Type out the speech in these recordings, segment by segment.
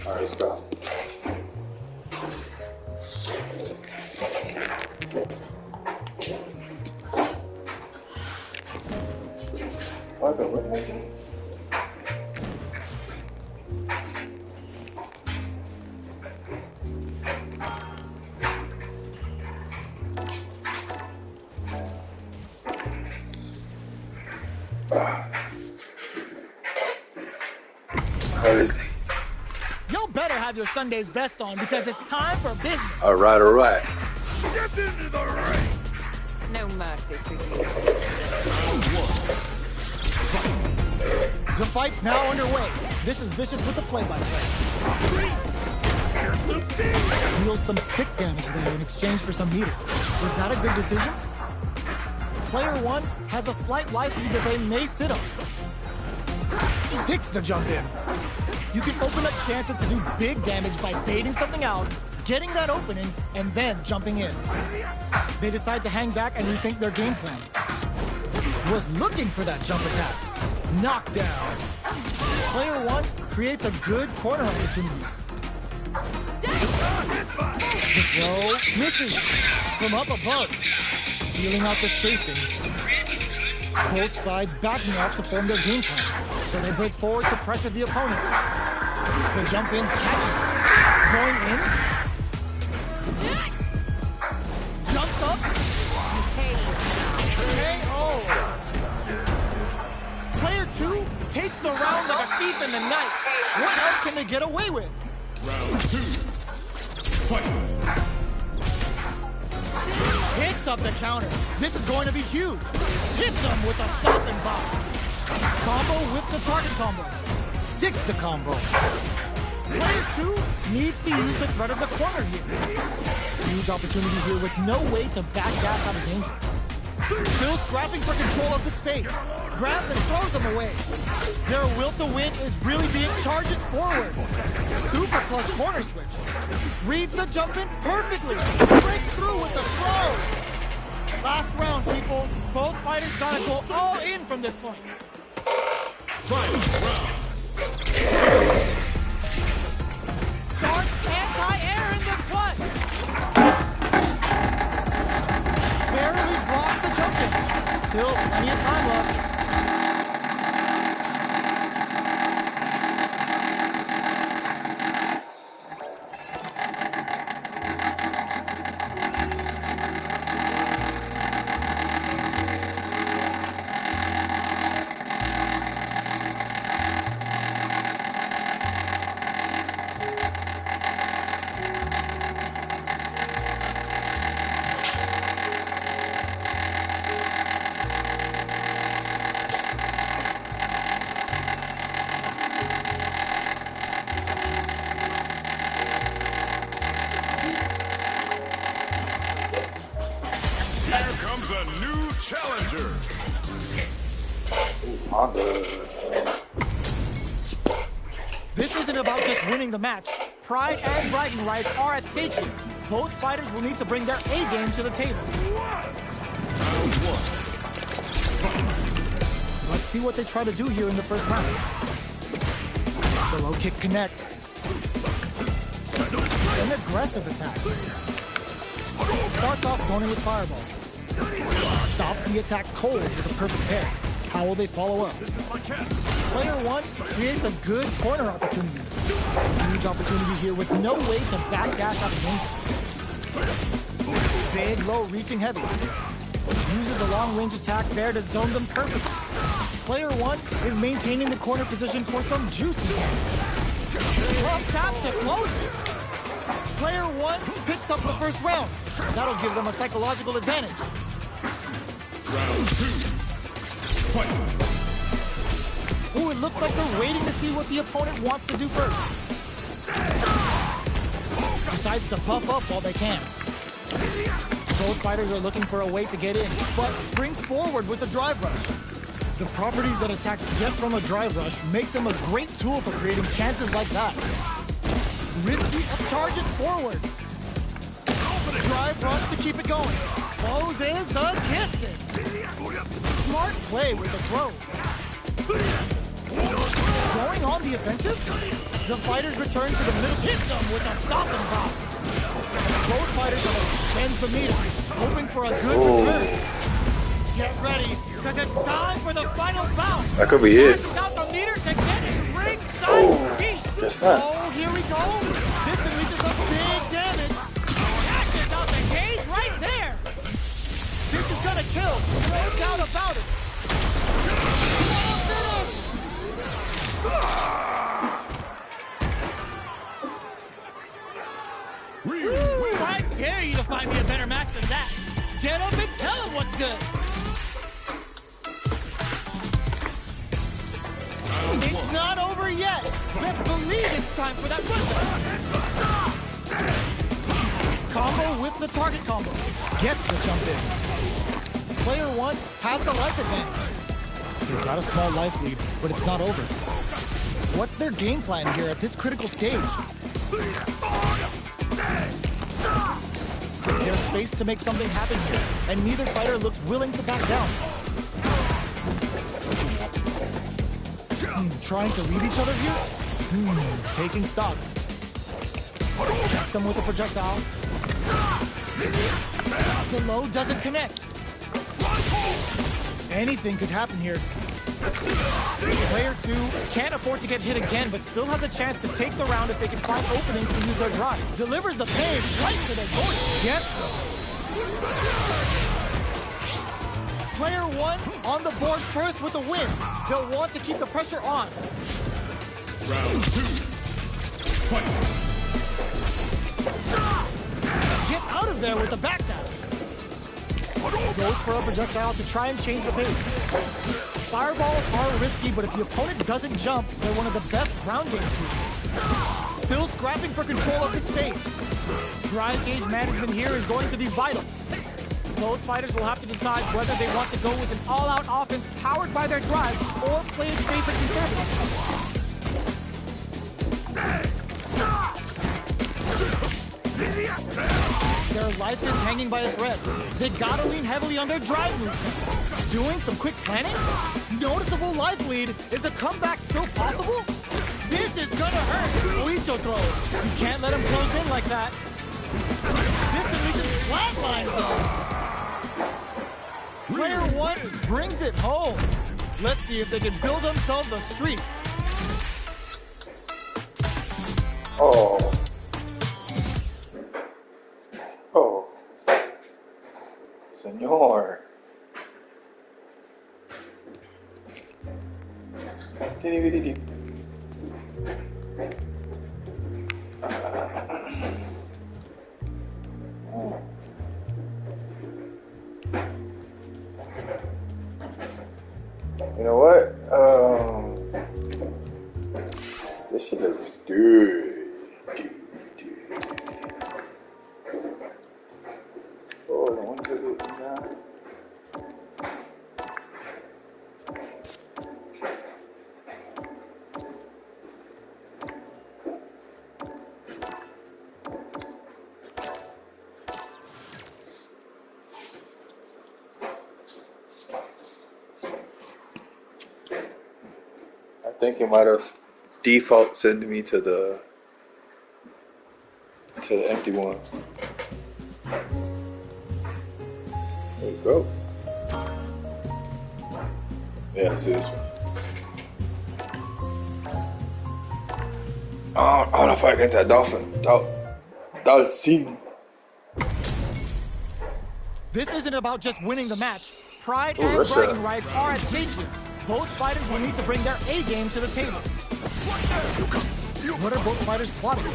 All right, let's go. Y'all better have your Sunday's best on because it's time for business. All right, all right. Get into the ring! No mercy for you. The fight's now underway. This is Vicious with the play-by-play. Deals some sick damage there in exchange for some meters. Was that a good decision? Player 1 has a slight life lead that they may sit on. Sticks the jump in. You can open up chances to do big damage by baiting something out, getting that opening, and then jumping in. They decide to hang back and rethink their game plan. Was looking for that jump attack. Knockdown. Player 1 creates a good corner opportunity. The throw misses from up above. Feeling out the spacing. Both sides backing off to form their game plan. So they break forward to pressure the opponent. The jump in catches. Going in. Jumps up. KO. Player 2 takes the round like a thief in the night. What else can they get away with? Round 2. Fight! Picks up the counter. This is going to be huge. Hits him with a stop and bomb. Combo with the target combo. Sticks the combo. Player 2 needs to use the threat of the corner here. Huge opportunity here with no way to backdash out of danger. Still scrapping for control of the space. Grabs and throws them away. Their will to win is really being charges forward. Super clutch corner switch. Reads the jump in perfectly. Breaks through with the throw. Last round, people. Both fighters gotta go all in from this point. Final round. Starts anti-air in the clutch. Barely blocks the jump in. Still plenty of time left. a new challenger. Honda. This isn't about just winning the match. Pride and bragging rights are at stake here. Both fighters will need to bring their A game to the table. Round one. Let's see what they try to do here in the first round. The low kick connects. An aggressive attack. Starts off going with fireballs. Stops the attack cold with a perfect pair. How will they follow up? Player one creates a good corner opportunity. Huge opportunity here with no way to backdash out of danger. Big, low, reaching heavy. Uses a long-range attack there to zone them perfectly. Player one is maintaining the corner position for some juicy damage. Up tap to close it. Player one picks up the first round. That'll give them a psychological advantage. Round two. Fight. Ooh, it looks like they're waiting to see what the opponent wants to do first. Decides to puff up while they can. Both fighters are looking for a way to get in, but springs forward with the drive rush. The properties that attacks get from a drive rush make them a great tool for creating chances like that. Risky charges forward. Drive rush to keep it going. Closes the distance. Smart play with the throw. Going on the offensive, the fighters return to the middle. Hits them with a stop and pop. Both fighters extend the meter, hoping for a good return. Get ready, because it's time for the final bout. That could be it. Pushes out the meter to get his ringside seat. Guess not. Oh, here we go. This unleashes a big damage. Dashes out the gauge right there. This is gonna kill, no doubt about it. Finish. Woo, I dare you to find me a better match than that. Get up and tell him what's good. It's not over yet. Best believe it's time for that one. Combo with the target combo. Gets the jump in. Player one has the life advantage. They've got a small life lead, but it's not over. What's their game plan here at this critical stage? There's space to make something happen here, and neither fighter looks willing to back down. Trying to read each other here? Taking stock. Checks him with a projectile. The low doesn't connect. Anything could happen here. Player two can't afford to get hit again, but still has a chance to take the round if they can find openings to use their drive. Delivers the pain right to their body. Gets them. Player one on the board first with a win. They'll want to keep the pressure on. Round two. Fight. Gets out of there with the backdash. Goes for a projectile to try and change the pace. Fireballs are risky, but if the opponent doesn't jump, they're one of the best ground game tools. Still scrapping for control of the space. Drive gauge management here is going to be vital. Both fighters will have to decide whether they want to go with an all-out offense powered by their drive or play it safe and conservative. Their life is hanging by a thread. They gotta lean heavily on their drive movement. Doing some quick planning? Noticeable life lead. Is a comeback still possible? This is gonna hurt. Oicho throw. You can't let him close in like that. This is flatlines him. Player one brings it home. Let's see if they can build themselves a streak. Oh. Oh. Señor. Diddy. You know what? This shit looks good. Oh, I want to get it now. think it might have default send me to the empty one. There you go. Yeah, let's see this one. Oh, I don't know if I get that dolphin. Dolphin. This isn't about just winning the match. Pride Ooh, and that's bragging rights are at stake here. Both fighters will need to bring their A game to the table. What are both fighters plotting?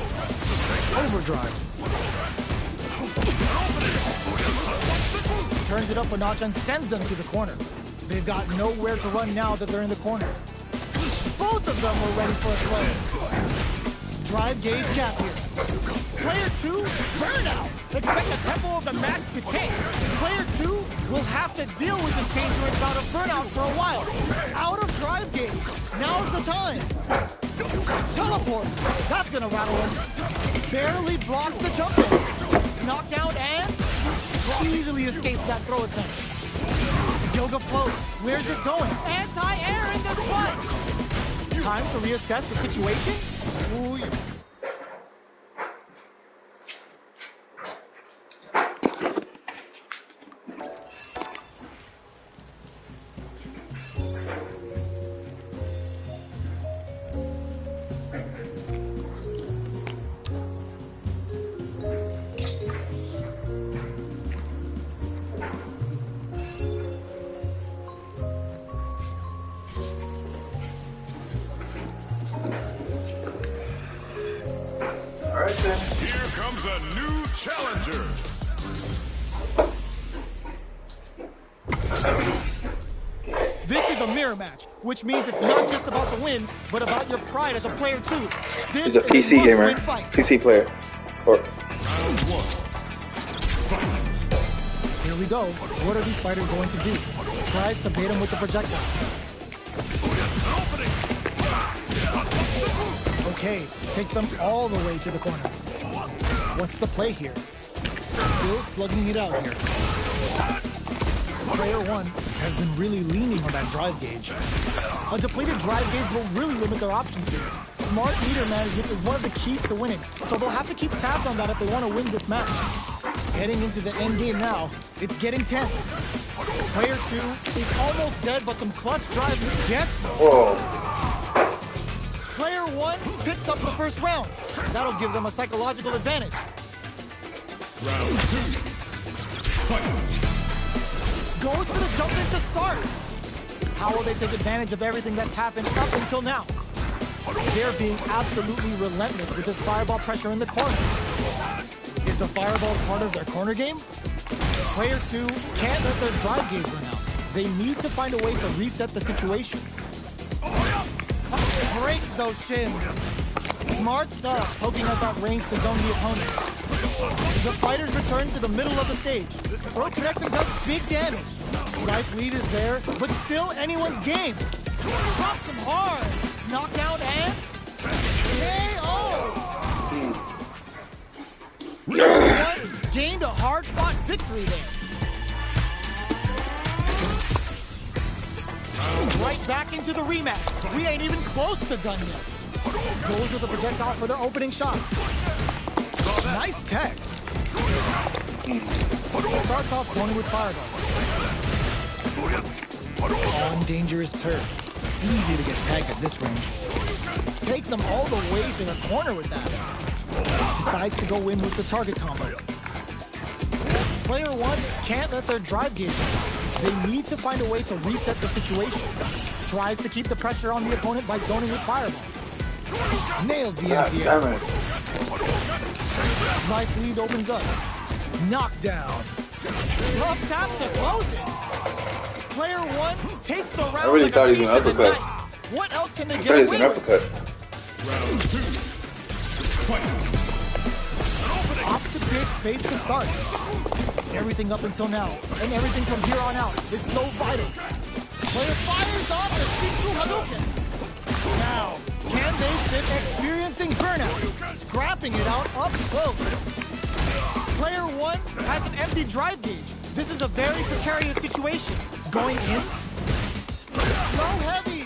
Overdrive. Turns it up a notch and sends them to the corner. They've got nowhere to run now that they're in the corner. Both of them were ready for a throw. Drive gauge gap here. Player 2, burnout. Expect the tempo of the match to change. Player 2 will have to deal with this dangerous bout of burnout for a while. Out of drive gauge. Now's the time. Teleports. That's gonna rattle him. Barely blocks the jump in. Knockdown and easily escapes that throw attempt. Yoga float. Where's this going? Anti-air in this one. Time to reassess the situation. Ooh. Here comes a new challenger. This is a mirror match, which means it's not just about the win, but about your pride as a player too. This He's a is PC gamer. must-win fight. PC player. Or Round 1. Fight. Here we go. What are these fighters going to do? Tries to bait him with the projectile. Okay, takes them all the way to the corner. What's the play here? Still slugging it out here. Player 1 has been really leaning on that drive gauge. A depleted drive gauge will really limit their options here. Smart meter management is one of the keys to winning, so they'll have to keep tabs on that if they want to win this match. Heading into the end game now, it's getting tense. Player 2 is almost dead, but some clutch drive gets him. whoa. Player 1 picks up the first round. That'll give them a psychological advantage. Round 2. Fight. Goes for the jump in to start. How will they take advantage of everything that's happened up until now? They're being absolutely relentless with this fireball pressure in the corner. Is the fireball part of their corner game? Player 2 can't let their drive gauge run out. They need to find a way to reset the situation. Breaks those shins. Smart stuff, poking at that range to zone the opponent. The fighters return to the middle of the stage. Throw connects and does big damage. Life lead is there, but still anyone's game. Drops him hard. Knockdown and KO. Player 1 gained a hard-fought victory there. Right back into the rematch. We ain't even close to done yet. Goes with the projectile for the opening shot. Nice tech. Starts off zoning with fireballs. On dangerous turf. Easy to get tagged at this range. Takes him all the way to the corner with that. Decides to go in with the target combo. Player 1 can't let their drive gauge run. They need to find a way to reset the situation. Tries to keep the pressure on the opponent by zoning with fireballs. Nails the anti-air. Damn it. Life lead opens up. Knockdown. Love tap to close it. Player 1 takes the round. I really like thought a he was an thief in the uppercut. night. What else can they That get is away an with? uppercut. Round 2. Fight. Opts to create space to start. Everything up until now, and everything from here on out is so vital. Player fires off the Shifu Hadouken. Now, can they fit experiencing burnout? Scrapping it out up close. Player 1 has an empty drive gauge. This is a very precarious situation. Going in? Low heavy.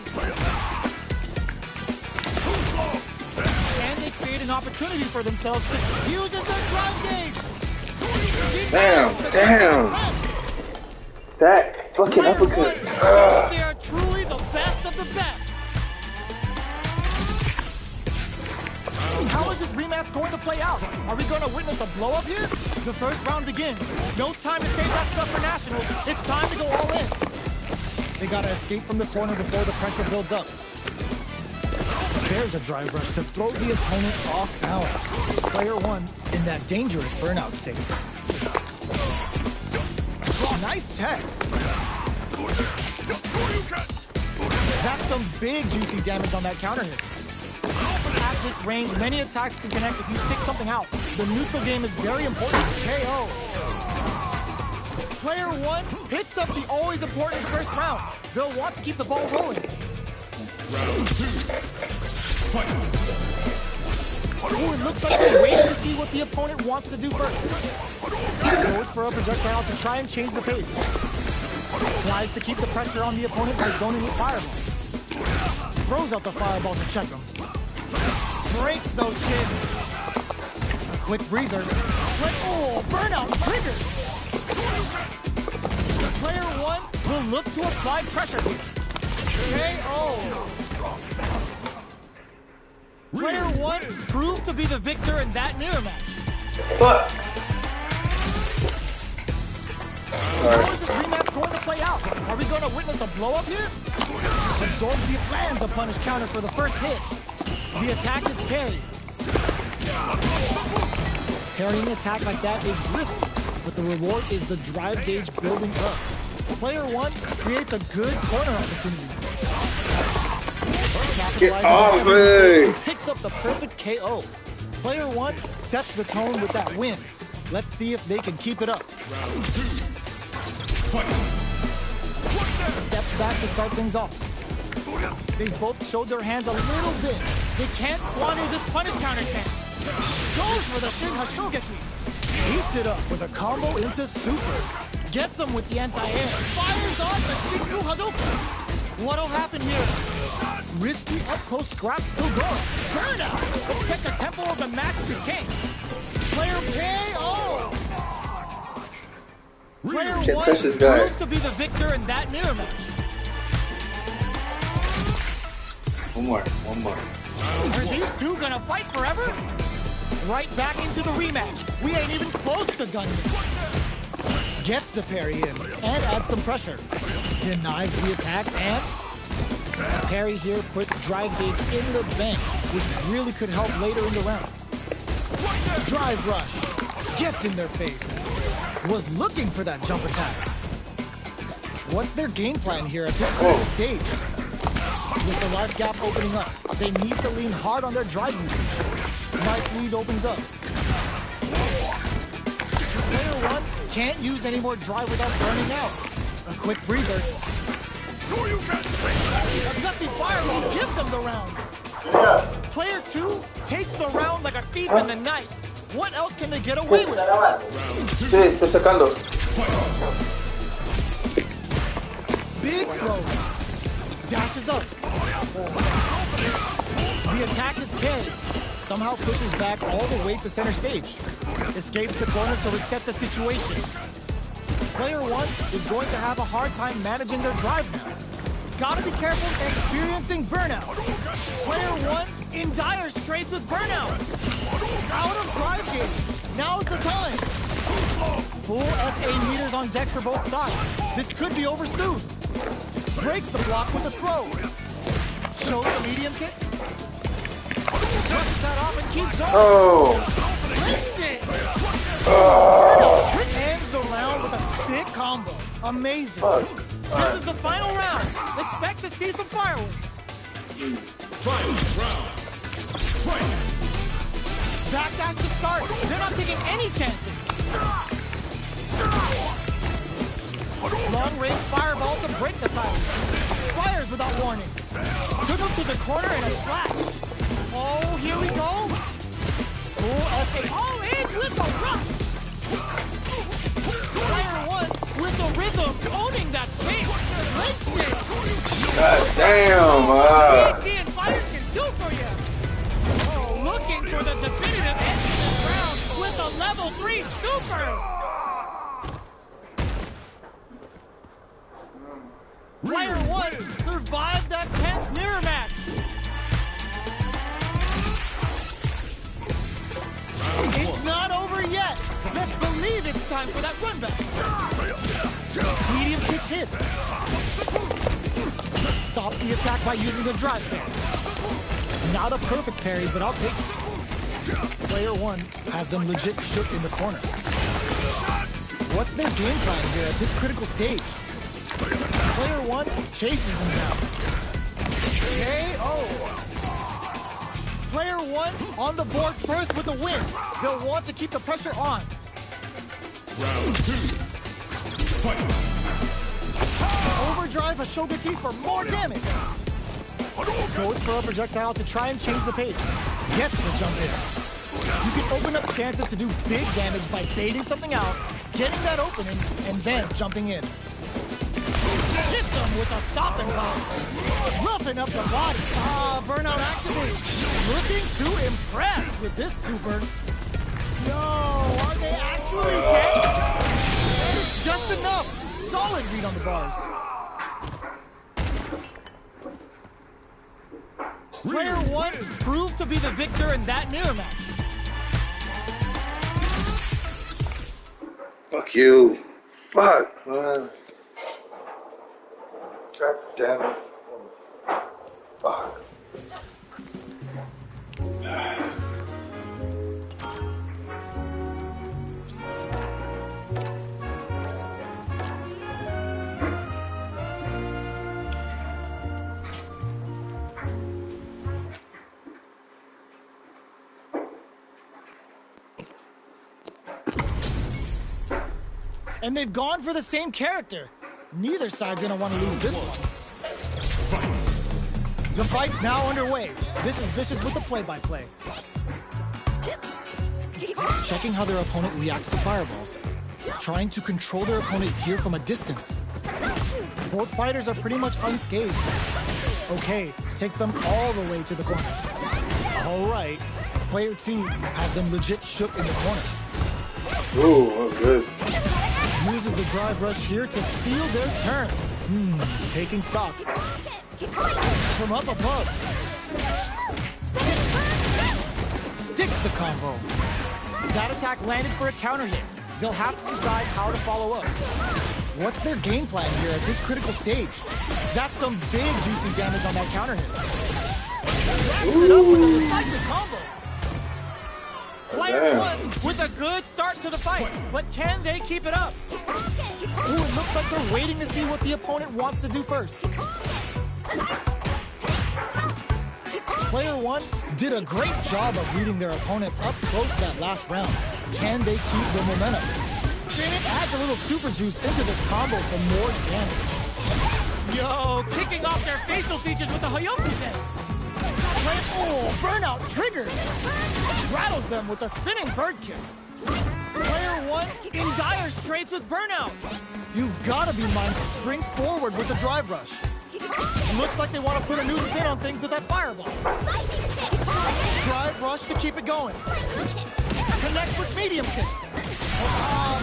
create an opportunity for themselves to use their drive gauge. Damn. That fucking uppercut. They are truly the best of the best. How is this rematch going to play out? Are we going to witness a blow-up here? The first round begins. No time to save that stuff for nationals. It's time to go all in. They gotta escape from the corner before the pressure builds up. There's a drive rush to throw the opponent off balance. Player one in that dangerous burnout state. Oh, nice tech. That's some big juicy damage on that counter hit. At this range, many attacks can connect if you stick something out. The neutral game is very important. KO. Player one picks up the always important first round. They'll want to keep the ball rolling. Round two. Fight. Ooh, it looks like they're waiting to see what the opponent wants to do first. Goes for a projectile to try and change the pace. Tries to keep the pressure on the opponent by zoning with fireballs. Throws out the fireball to check him. Breaks those shins. A quick breather. Oh, burnout triggered. Player one will look to apply pressure hits. KO. Player one proved to be the victor in that mirror match. Fuck. How is this rematch going to play out? Are we going to witness a blow-up here? Absorbs the lands a punish counter for the first hit. The attack is parried. Parrying an attack like that is risky, but the reward is the drive gauge building up. Player one creates a good corner opportunity. Get off me! Picks up the perfect KO. Player one sets the tone with that win. Let's see if they can keep it up. Round two. Fight. Steps back to start things off. They both showed their hands a little bit. They can't squander this punish counter chance. Goes for the Shin Hashogeki. Heats it up with a combo into super. Gets them with the anti-air. Fires off the Shinku Hadouken. What'll happen here? Risky up-close scrap still going. Burnout. Let's get the tempo of the match to change. Player KO. Player Can't one touch this guy. proved to be the victor in that mirror match. One more. Are these two gonna fight forever? Right back into the rematch. We ain't even close to done yet. Gets the parry in and adds some pressure. Denies the attack and a parry here puts drive gauge in the bank, which really could help later in the round. Drive rush. Gets in their face. Was looking for that jump attack. What's their game plan here at this critical stage? With the life gap opening up, they need to lean hard on their drive usage. Life lead opens up. Player one can't use any more drive without burning out. A quick breather. A gutsy fireball gives them the round. Player two takes the round like a thief in the night. What else can they get away with? Sí, estoy sacando. Big throw. Dashes up. The attack is carried. Somehow pushes back all the way to center stage. Escapes the corner to reset the situation. Player one is going to have a hard time managing their drive now. Gotta be careful experiencing burnout. Player one in dire straits with burnout. Out of drive gauge. Now's the time. Full SA meters on deck for both sides. This could be over soon. Breaks the block with a throw. Shows the medium kick. Pushes that off and keeps going. Oh! Breaks it. Ends the round with a sick combo. Amazing. This is the final round. Expect to see some fireworks. Final round. Fight. Back at the start. They're not taking any chances. Long-range fireball to break the silence. Fires without warning. Took him to the corner in a flash. Oh, here we go. Full SA all in with the rush. Player one with the rhythm, owning that space. Links it. God damn! PhD and fighters can do for you. Oh, looking for the definitive end of this round with a level 3 super! Player 1 survived that tense mirror match! It's not over yet! Let's believe it's time for that run back! Medium kick hits! Stop the attack by using the drive parry. Not a perfect parry, but I'll take it. Player 1 has them legit shook in the corner. What's their game plan here at this critical stage? Player 1 chases them down. KO! Player 1 on the board first with the win. They'll want to keep the pressure on. Round 2. Fight. Overdrive Hashogaki for more damage. Goes for a projectile to try and change the pace. Gets the jump in. You can open up chances to do big damage by baiting something out, getting that opening, and then jumping in. Hits them with a stop and bomb. Roughing up the body. Burnout activates. Looking to impress with this super. Yo, are they actually dead? And it's just enough. Solid read on the bars. Player 1 proved to be the victor in that mirror match. Fuck you. Fuck, man. God damn it. Fuck. And they've gone for the same character. Neither side's gonna want to lose this one. The fight's now underway. This is Vicious with the play-by-play. Checking how their opponent reacts to fireballs. Trying to control their opponent here from a distance. Both fighters are pretty much unscathed. Okay, takes them all the way to the corner. All right, player 2 has them legit shook in the corner. Ooh, that was good. Uses the drive rush here to steal their turn. Taking stock. From up above. Sticks the combo. That attack landed for a counter hit. They'll have to decide how to follow up. What's their game plan here at this critical stage? That's some big juicy damage on that counter hit. Wraps it up with a decisive combo. Player 1 with a good start to the fight, but can they keep it up? Ooh, it looks like they're waiting to see what the opponent wants to do first. Player 1 did a great job of reading their opponent up close that last round. Can they keep the momentum? Spinning adds a little super juice into this combo for more damage. Yo, kicking off their facial features with the Hayokusen. Oh, burnout triggered. Rattles them with a spinning bird kick. Player 1 in dire straits with burnout. You've got to be mindful. Springs forward with the drive rush. Looks like they want to put a new spin on things with that fireball. Drive rush to keep it going. Connects with medium kick.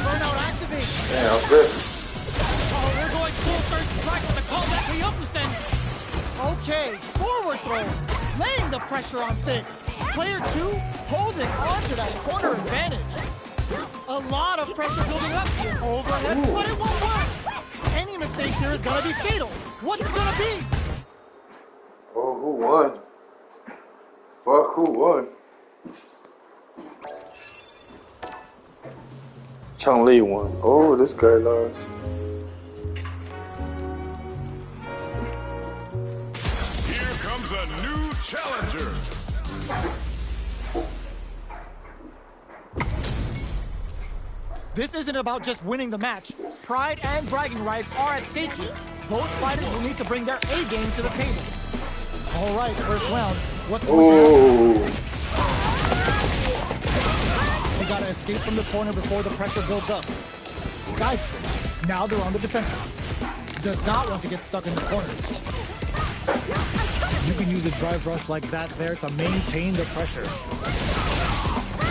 Burnout activates. Yeah, I'm good. Oh, we're going full third strike with the callback Hayokusen. Okay, forward throw. Laying the pressure on Thick. Player 2 holding on to that corner advantage. A lot of pressure building up here. Overhead, but it won't work. Any mistake here is gonna be fatal. What's it gonna be? Oh, who won? Fuck, who won? Chun-Li won. Oh, this guy lost. Here comes a new challenger. This isn't about just winning the match. Pride and bragging rights are at stake here. Both fighters will need to bring their A game to the table. All right, first round. What's going to happen? They gotta escape from the corner before the pressure builds up. Side switch. Now they're on the defensive. Does not want to get stuck in the corner. You can use a drive rush like that there to maintain the pressure.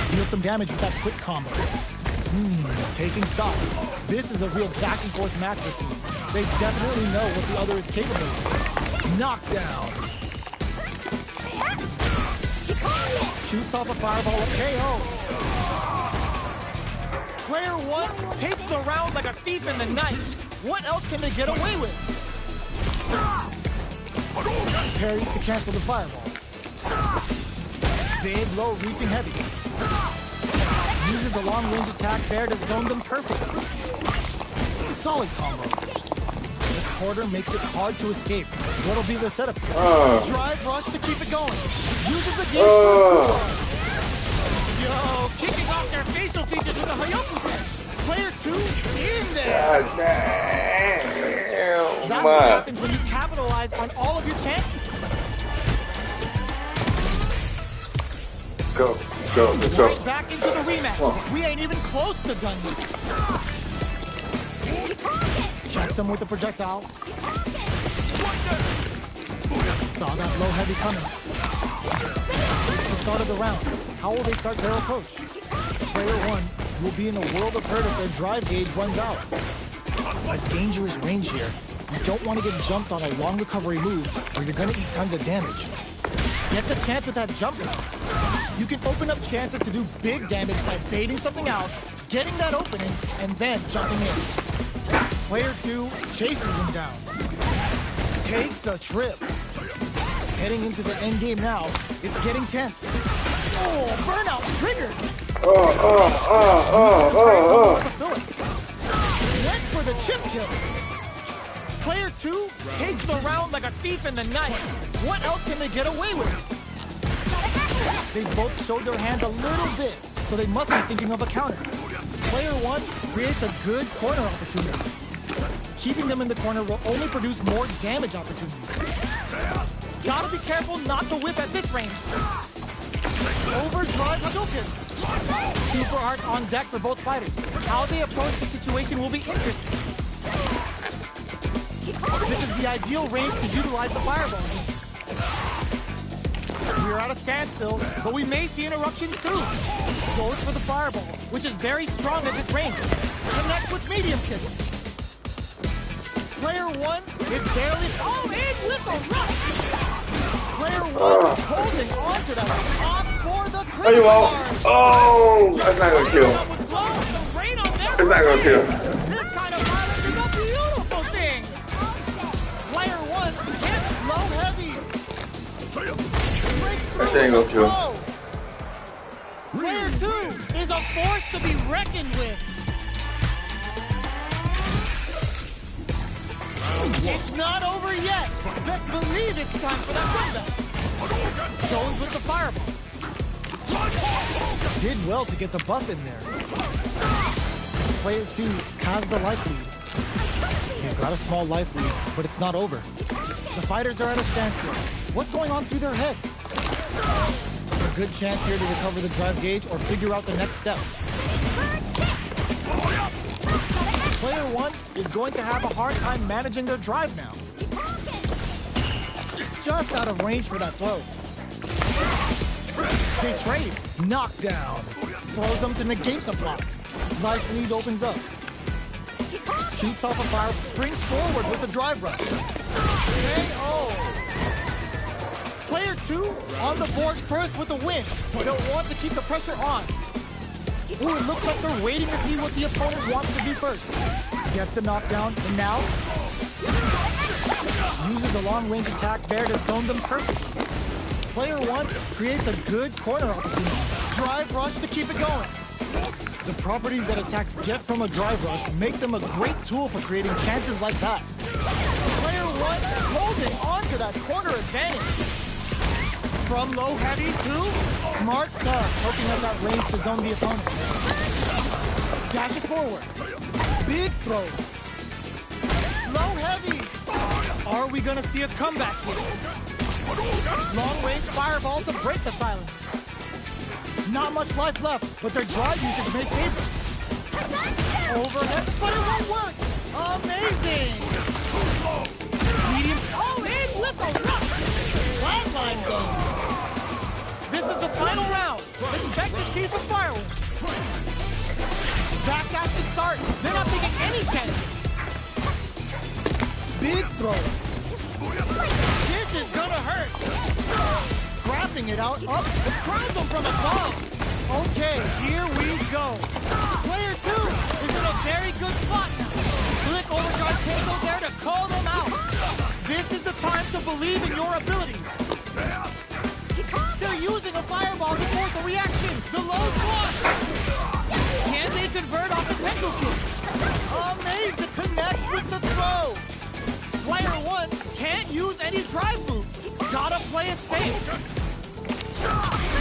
Deal some damage with that quick combo. Taking stock. This is a real back and forth match for Seeds. They definitely know what the other is capable of. Knockdown. Shoots off a fireball at KO. Player one takes the round like a thief in the night. What else can they get away with? Parries to cancel the fireball. Big, low, reaping heavy. Uses a long-range attack there to zone them perfectly. Solid combo. The quarter makes it hard to escape. What'll be the setup? Drive rush to keep it going. Uses the gauge for a super. Yo, kicking off their facial features with a Hayoku-sen. Player two in there. God damn. That's what happens when you capitalize on all of your chances. Let's go. Let's go. Let's go. Right back into the rematch. We ain't even close to done yet. Checks him with the projectile. Saw that low heavy coming. It's the start of the round. How will they start their approach? Player one will be in a world of hurt if their drive gauge runs out. A dangerous range here. You don't want to get jumped on a long recovery move or you're going to eat tons of damage. Gets a chance with that jump now. You can open up chances to do big damage by baiting something out, getting that opening, and then jumping in. Player two chases him down. Takes a trip. Heading into the end game now, it's getting tense. Oh, burnout triggered! Went for the chip kill. Player two takes the round like a thief in the night. What else can they get away with? They both showed their hands a little bit, so they must be thinking of a counter. Player one creates a good corner opportunity. Keeping them in the corner will only produce more damage opportunities. Gotta be careful not to whip at this range. Overdrive Hadouken. Super Arts on deck for both fighters. How they approach the situation will be interesting. This is the ideal range to utilize the fireball. We're at a standstill, but we may see interruptions too. Goes for the fireball, which is very strong at this range. Connect with medium kick. Player one is barely in with a rush. Player one holding on to that. Opts for the critical guard. Oh, that's not gonna kill. It's not gonna kill. This kind of violence is a beautiful thing. Player one hit low heavy. That shit ain't gonna kill. Player two is a force to be reckoned with. It's not over yet. Best believe it's time for that comeback. Jones with the fireball. Did well to get the buff in there. Player two has the life lead. They've got a small life lead, but it's not over. The fighters are at a standstill. What's going on through their heads? A good chance here to recover the drive gauge or figure out the next step. Player one is going to have a hard time managing their drive now. Just out of range for that throw. They trade. Knockdown. Throws them to negate the block. Life lead opens up. Shoots off a fire, springs forward with the drive rush. KO. Player two on the board first with the win. They'll want to keep the pressure on. Ooh, it looks like they're waiting to see what the opponent wants to do first. Gets the knockdown, and now uses a long-range attack there to zone them perfectly. Player one creates a good corner opportunity. Drive rush to keep it going. The properties that attacks get from a drive rush make them a great tool for creating chances like that. Player one holding on to that corner advantage. From low heavy to smart stuff, poking at that range to zone the opponent. Dashes forward. Big throw. Low heavy. Are we gonna see a comeback here? Long range fireball to break the silence. Not much life left, but their drive usage may save them. Overhead, but it won't work. Amazing. Medium. Oh, in with a rush. Wow. frontline game. This is the final round. Expect to see some fireworks. Backdash to start. They're not taking any chances. Big throw. This is gonna hurt. Scrapping it out. Up. Grabs him from above. Okay, here we go. Player 2 is in a very good spot now. Slick Overdrive Tenso's there to call them out. This is the time to believe in your abilities. They're using a fireball to force a reaction. The low block. Can they convert off the Tengu kick? Amazing. Connects with the throw. Player 1 can't use any drive moves. Gotta play it safe.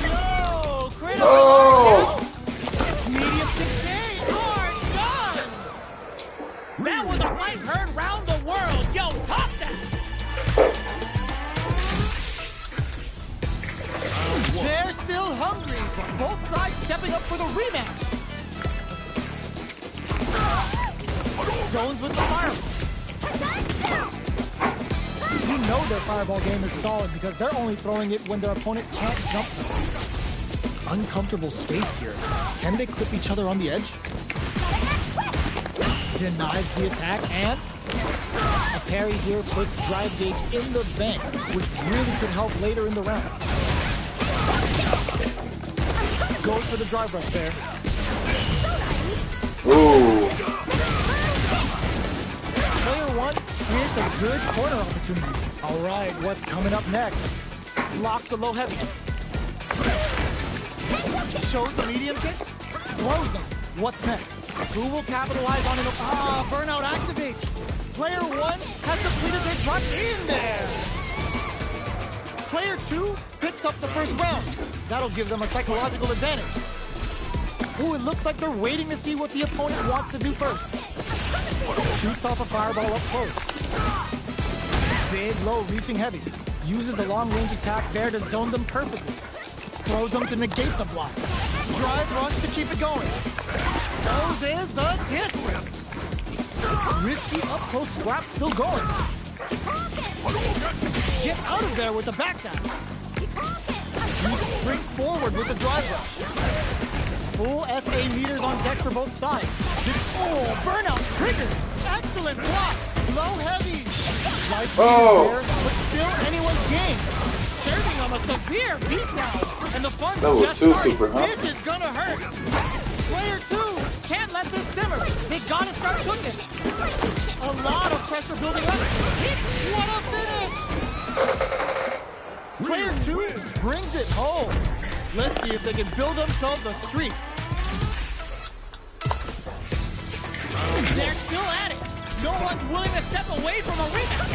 No! Critical! Oh! Medium kick, they are done! That was a fight heard round the world. Yo, top that! They're still hungry. Both sides stepping up for the rematch. Zones with the fireball. You know their fireball game is solid because they're only throwing it when their opponent can't jump them. Uncomfortable space here. Can they clip each other on the edge? Denies the attack, and a parry here puts drive gauge in the bank, which really could help later in the round. Goes for the drive rush there. Ooh. Player 1 creates a good corner opportunity. All right, what's coming up next? Locks the low heavy. Shows the medium kick. Throws him. What's next? Who will capitalize on it? Burnout activates. Player 1 has completed their drop in there. Player 2 picks up the first round. That'll give them a psychological advantage. Ooh, it looks like they're waiting to see what the opponent wants to do first. Shoots off a fireball up close. Big, low, reaching heavy. Uses a long-range attack there to zone them perfectly. Throws them to negate the block. Drive rush to keep it going. Those is the distance. Risky up-close scrap still going. Get out of there with the backdash. Springs forward with the drive rush. Full SA meters on deck for both sides. Burnout triggered. Excellent block. Low heavy. Life there, but still anyone's game. Serving them a severe beatdown. And the fun's just starting. This is gonna hurt. Player 2 can't let this simmer. They gotta start cooking. A lot of pressure building up. What a finish! Player 2 brings it home. Let's see if they can build themselves a streak. They're still at it. No one's willing to step away from a rematch.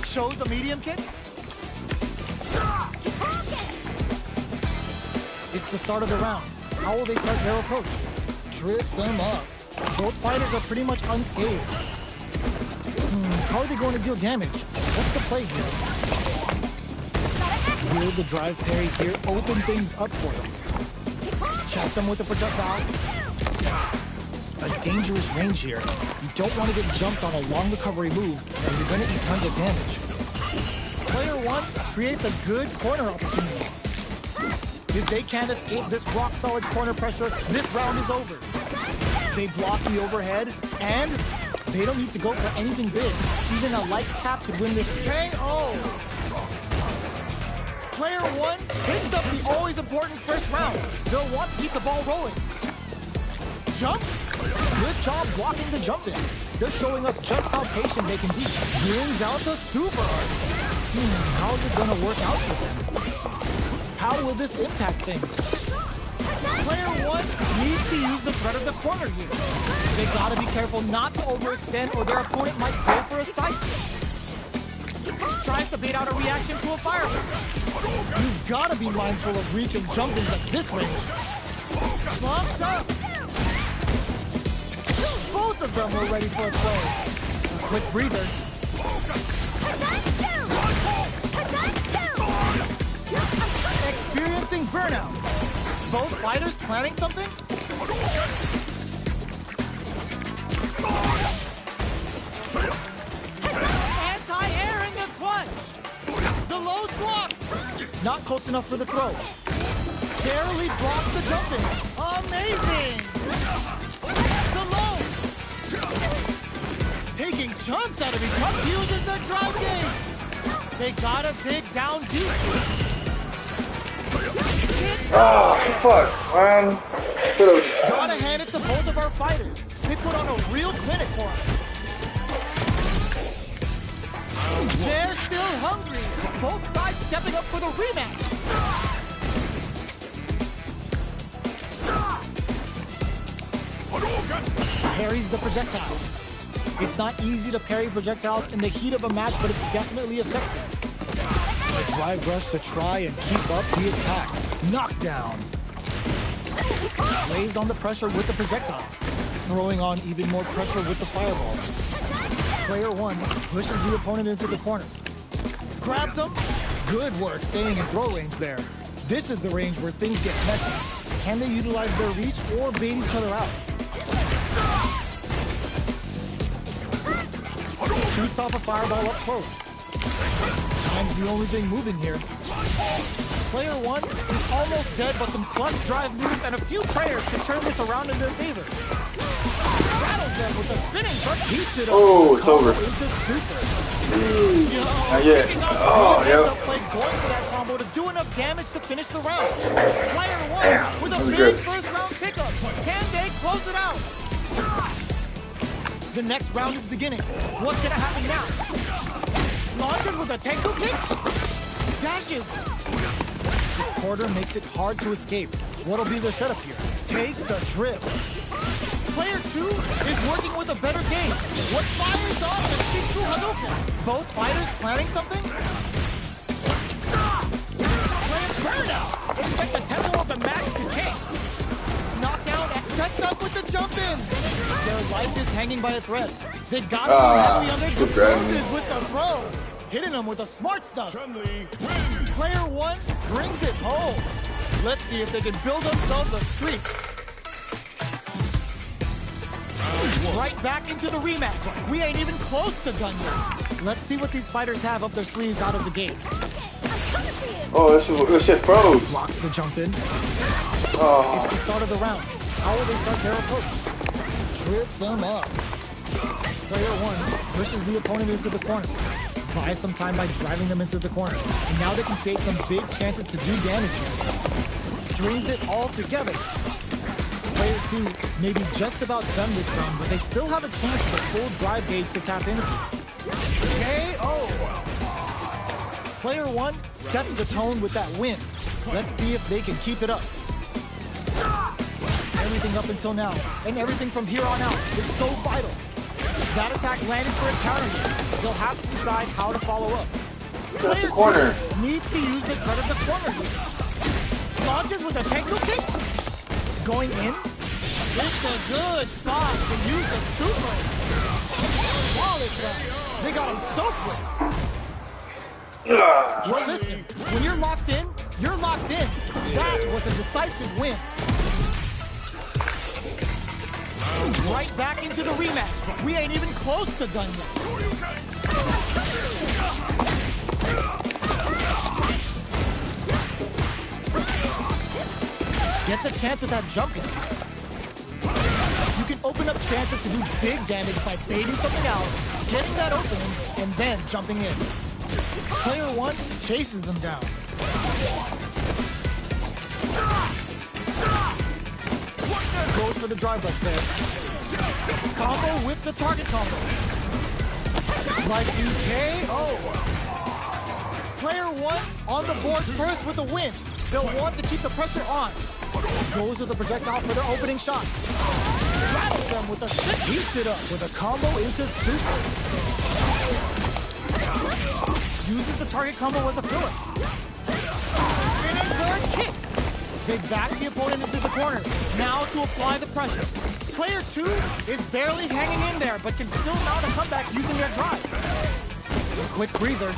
Shows the medium kick. It's the start of the round. How will they start their approach? Trips them up. Both fighters are pretty much unscathed. How are they going to deal damage? What's the play here? Will the drive parry here open things up for them? Checks them with the projectile. A dangerous range here. You don't want to get jumped on a long recovery move, and you're going to eat tons of damage. Player 1 creates a good corner opportunity. If they can't escape this rock-solid corner pressure, this round is over. They block the overhead, and they don't need to go for anything big. Even a light tap could win this KO. Player 1 picks up the always important first round. They'll want to keep the ball rolling. Jump? Good job blocking the jump in. They're showing us just how patient they can be. Brings out the super art. How is it going to work out for them? How will this impact things? Player 1 needs to use the threat of the corner here. They gotta be careful not to overextend or their opponent might go for a side switch. Tries to bait out a reaction to a fireball. You've gotta be mindful of reach and jumping at this range. Bumps up. Both of them were ready for a throw. Quick breather. Experiencing burnout. Both fighters planning something? Anti-air in the clutch. blocked! Not close enough for the throw. Barely blocks the jump in. Amazing! The low! Taking chunks out of each other uses the drive game. They gotta dig down deep. Oh, fuck, man. Gotta hand it to both of our fighters. They put on a real clinic for us. They're still hungry. Both sides stepping up for the rematch. Parries the projectile. It's not easy to parry projectiles in the heat of a match, but it's definitely effective. A drive rush to try and keep up the attack. Knockdown. Lays on the pressure with the projectile, throwing on even more pressure with the fireball. Player one pushes the opponent into the corners. Grabs them. Good work staying in throw range there. This is the range where things get messy. Can they utilize their reach or bait each other out? Shoots off a fireball up close. Time's the only thing moving here. Player one is almost dead, but some clutch drive moves and a few prayers can turn this around in their favor. Rattles them with a spinning but heats it up. Oh, it's over. Into super. Not yet. Oh, yeah. Going for that combo to do enough damage to finish the round. Player one with a big good. first round pickup. Can they close it out? The next round is beginning. What's gonna happen now? Launches with a Tenku kick. Dashes. The quarter makes it hard to escape. What'll be the setup here? Takes a trip. Player two is working with a better game. What fires off the Shitsu Hadouken? Both fighters planning something? Player burnout. Expect the tempo of the match to change. Knockdown and sets up with the jump in. Their life is hanging by a thread. They gotta be heavy on their good grab. closes with the throw. Hitting them with the smart stuff. Player one brings it home. Let's see if they can build themselves a streak. Right back into the rematch. We ain't even close to done yet. Let's see what these fighters have up their sleeves out of the gate. Oh, this shit froze. Blocks the jump in. Oh. It's the start of the round. How will they start their approach? Trips them up. Player one pushes the opponent into the corner. Buys some time by driving them into the corner. And now they can create some big chances to do damage here. Strings it all together. Player two may be just about done this round, but they still have a chance for the full drive gauge to tap into. KO! Player one sets the tone with that win. Let's see if they can keep it up. Everything up until now, and everything from here on out is so vital. That attack landed for a counter hit. They'll have to decide how to follow up. That's the corner. Two needs to use the threat of the corner here. Launches with a Tenku kick. Going in. It's a good spot to use the super. Flawless round. They got him so quick. Well, listen, when you're locked in, you're locked in. That was a decisive win. Right back into the rematch. We ain't even close to done yet. Gets a chance with that jump in. You can open up chances to do big damage by baiting something out, getting that opening, and then jumping in. Player one chases them down. Goes for the drive rush there. Combo with the target combo. Like KO. Player one on the board first with a win. They'll want to keep the pressure on. Goes with the projectile for their opening shot. Rattles them with a stick. Heats it up with a combo into super. Uses the target combo as a filler. Spinning bird kick. They back the opponent into the corner. Now to apply the pressure. Player two is barely hanging in there, but can still mount a comeback using their drive. A quick breather.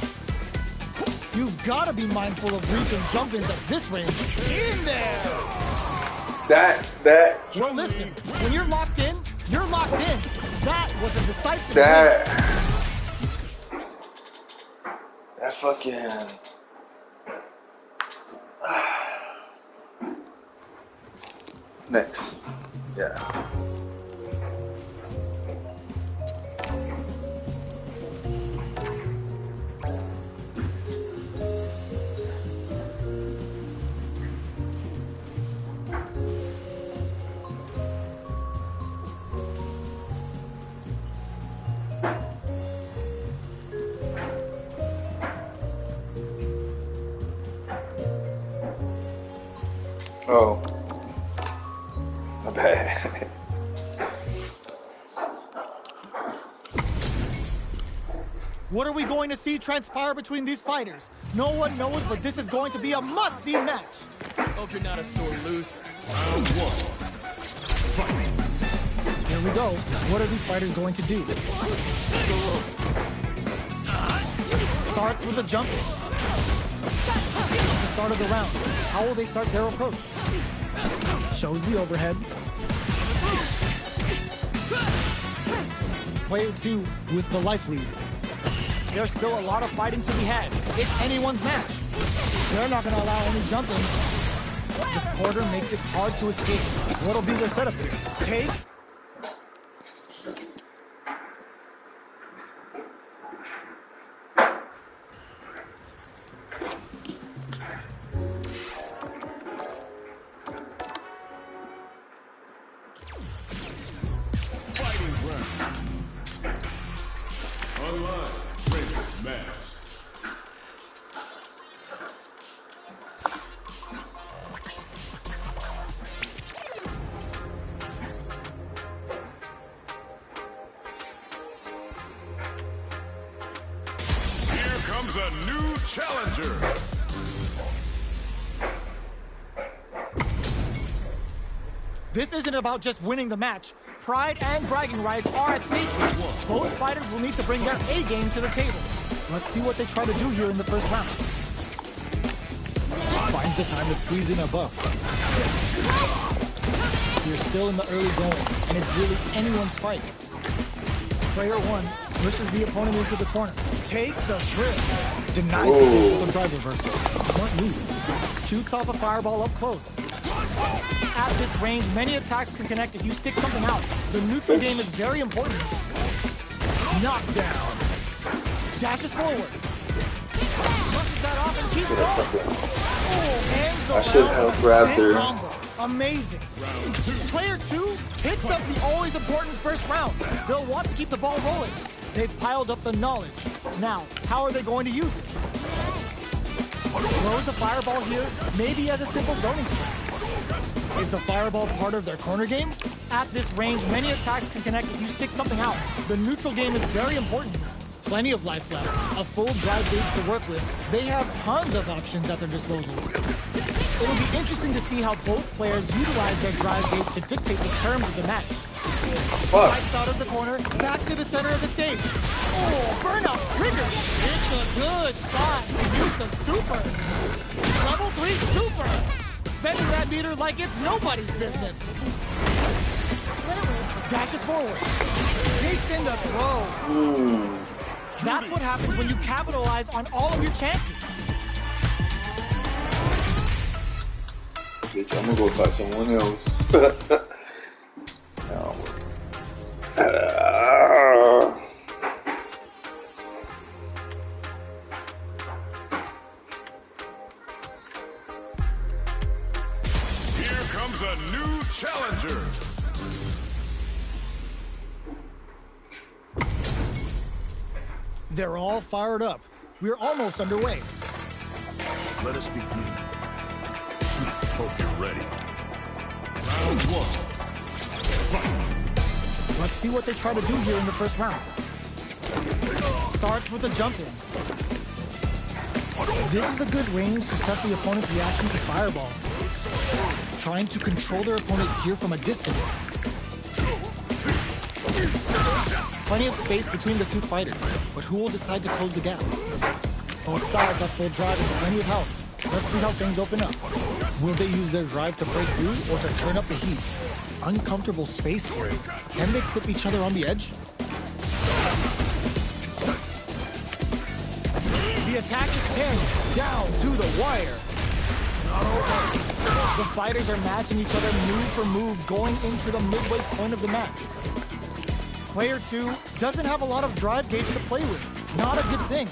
You've got to be mindful of reach and jump-ins at this range. In there! That. Well, listen, when you're locked in, you're locked in. That was a decisive win. That fucking. Next. Yeah. Oh. My bad. What are we going to see transpire between these fighters? No one knows, but this is going to be a must-see match. Hope you're not a sore loser. Round one. Fight. Here we go. What are these fighters going to do? Starts with a jump. The start of the round. How will they start their approach? Shows the overhead. Player 2 with the life lead. There's still a lot of fighting to be had. It's anyone's match. They're not going to allow any jumping. The quarter makes it hard to escape. What'll be their setup here? Take. Fighting round. Online training match. Here comes a new challenger. This isn't about just winning the match. Pride and bragging rights are at stake here. Both fighters will need to bring their A game to the table. Let's see what they try to do here in the first round. Finds the time to squeeze in a buff. You're still in the early going, and it's really anyone's fight. Player 1 pushes the opponent into the corner. Takes a shrimp. Denies the physical drive reversal. Smart move. Shoots off a fireball up close. At this range, many attacks can connect if you stick something out. The neutral game is very important. Knockdown. Dashes forward. Pushes that off and keeps going. Oh, and the I should round have with grabbed spin her. combo. Amazing. Player 2 picks up the always important first round. They'll want to keep the ball rolling. They've piled up the knowledge. Now, how are they going to use it? Throws a fireball here, maybe as a simple zoning strike. Is the fireball part of their corner game? At this range, many attacks can connect if you stick something out. The neutral game is very important. Plenty of life left, a full drive gauge to work with. They have tons of options at their disposal. It'll be interesting to see how both players utilize their drive gauge to dictate the terms of the match. Fights out of the corner, back to the center of the stage. Oh, burnout trigger! It's a good spot to use the super. Level 3 super! Spending that meter like it's nobody's business. Dashes forward. Sneaks in the throw. That's what happens when you capitalize on all of your chances. Bitch, I'm gonna go fight someone else. Here comes a new challenger. They're all fired up. We're almost underway. Let us begin. Hope you're ready. Round one. Fight. Let's see what they try to do here in the first round. Starts with a jump in. This is a good range to test the opponent's reaction to fireballs. Trying to control their opponent here from a distance. Plenty of space between the two fighters, but who will decide to close the gap? Both sides have full drive and plenty of health. Let's see how things open up. Will they use their drive to break through or to turn up the heat? Uncomfortable space here. Can they clip each other on the edge? The attack is pinned down to the wire. Not over. The fighters are matching each other move for move going into the midway point of the match. Player 2 doesn't have a lot of drive gauge to play with. Not a good thing.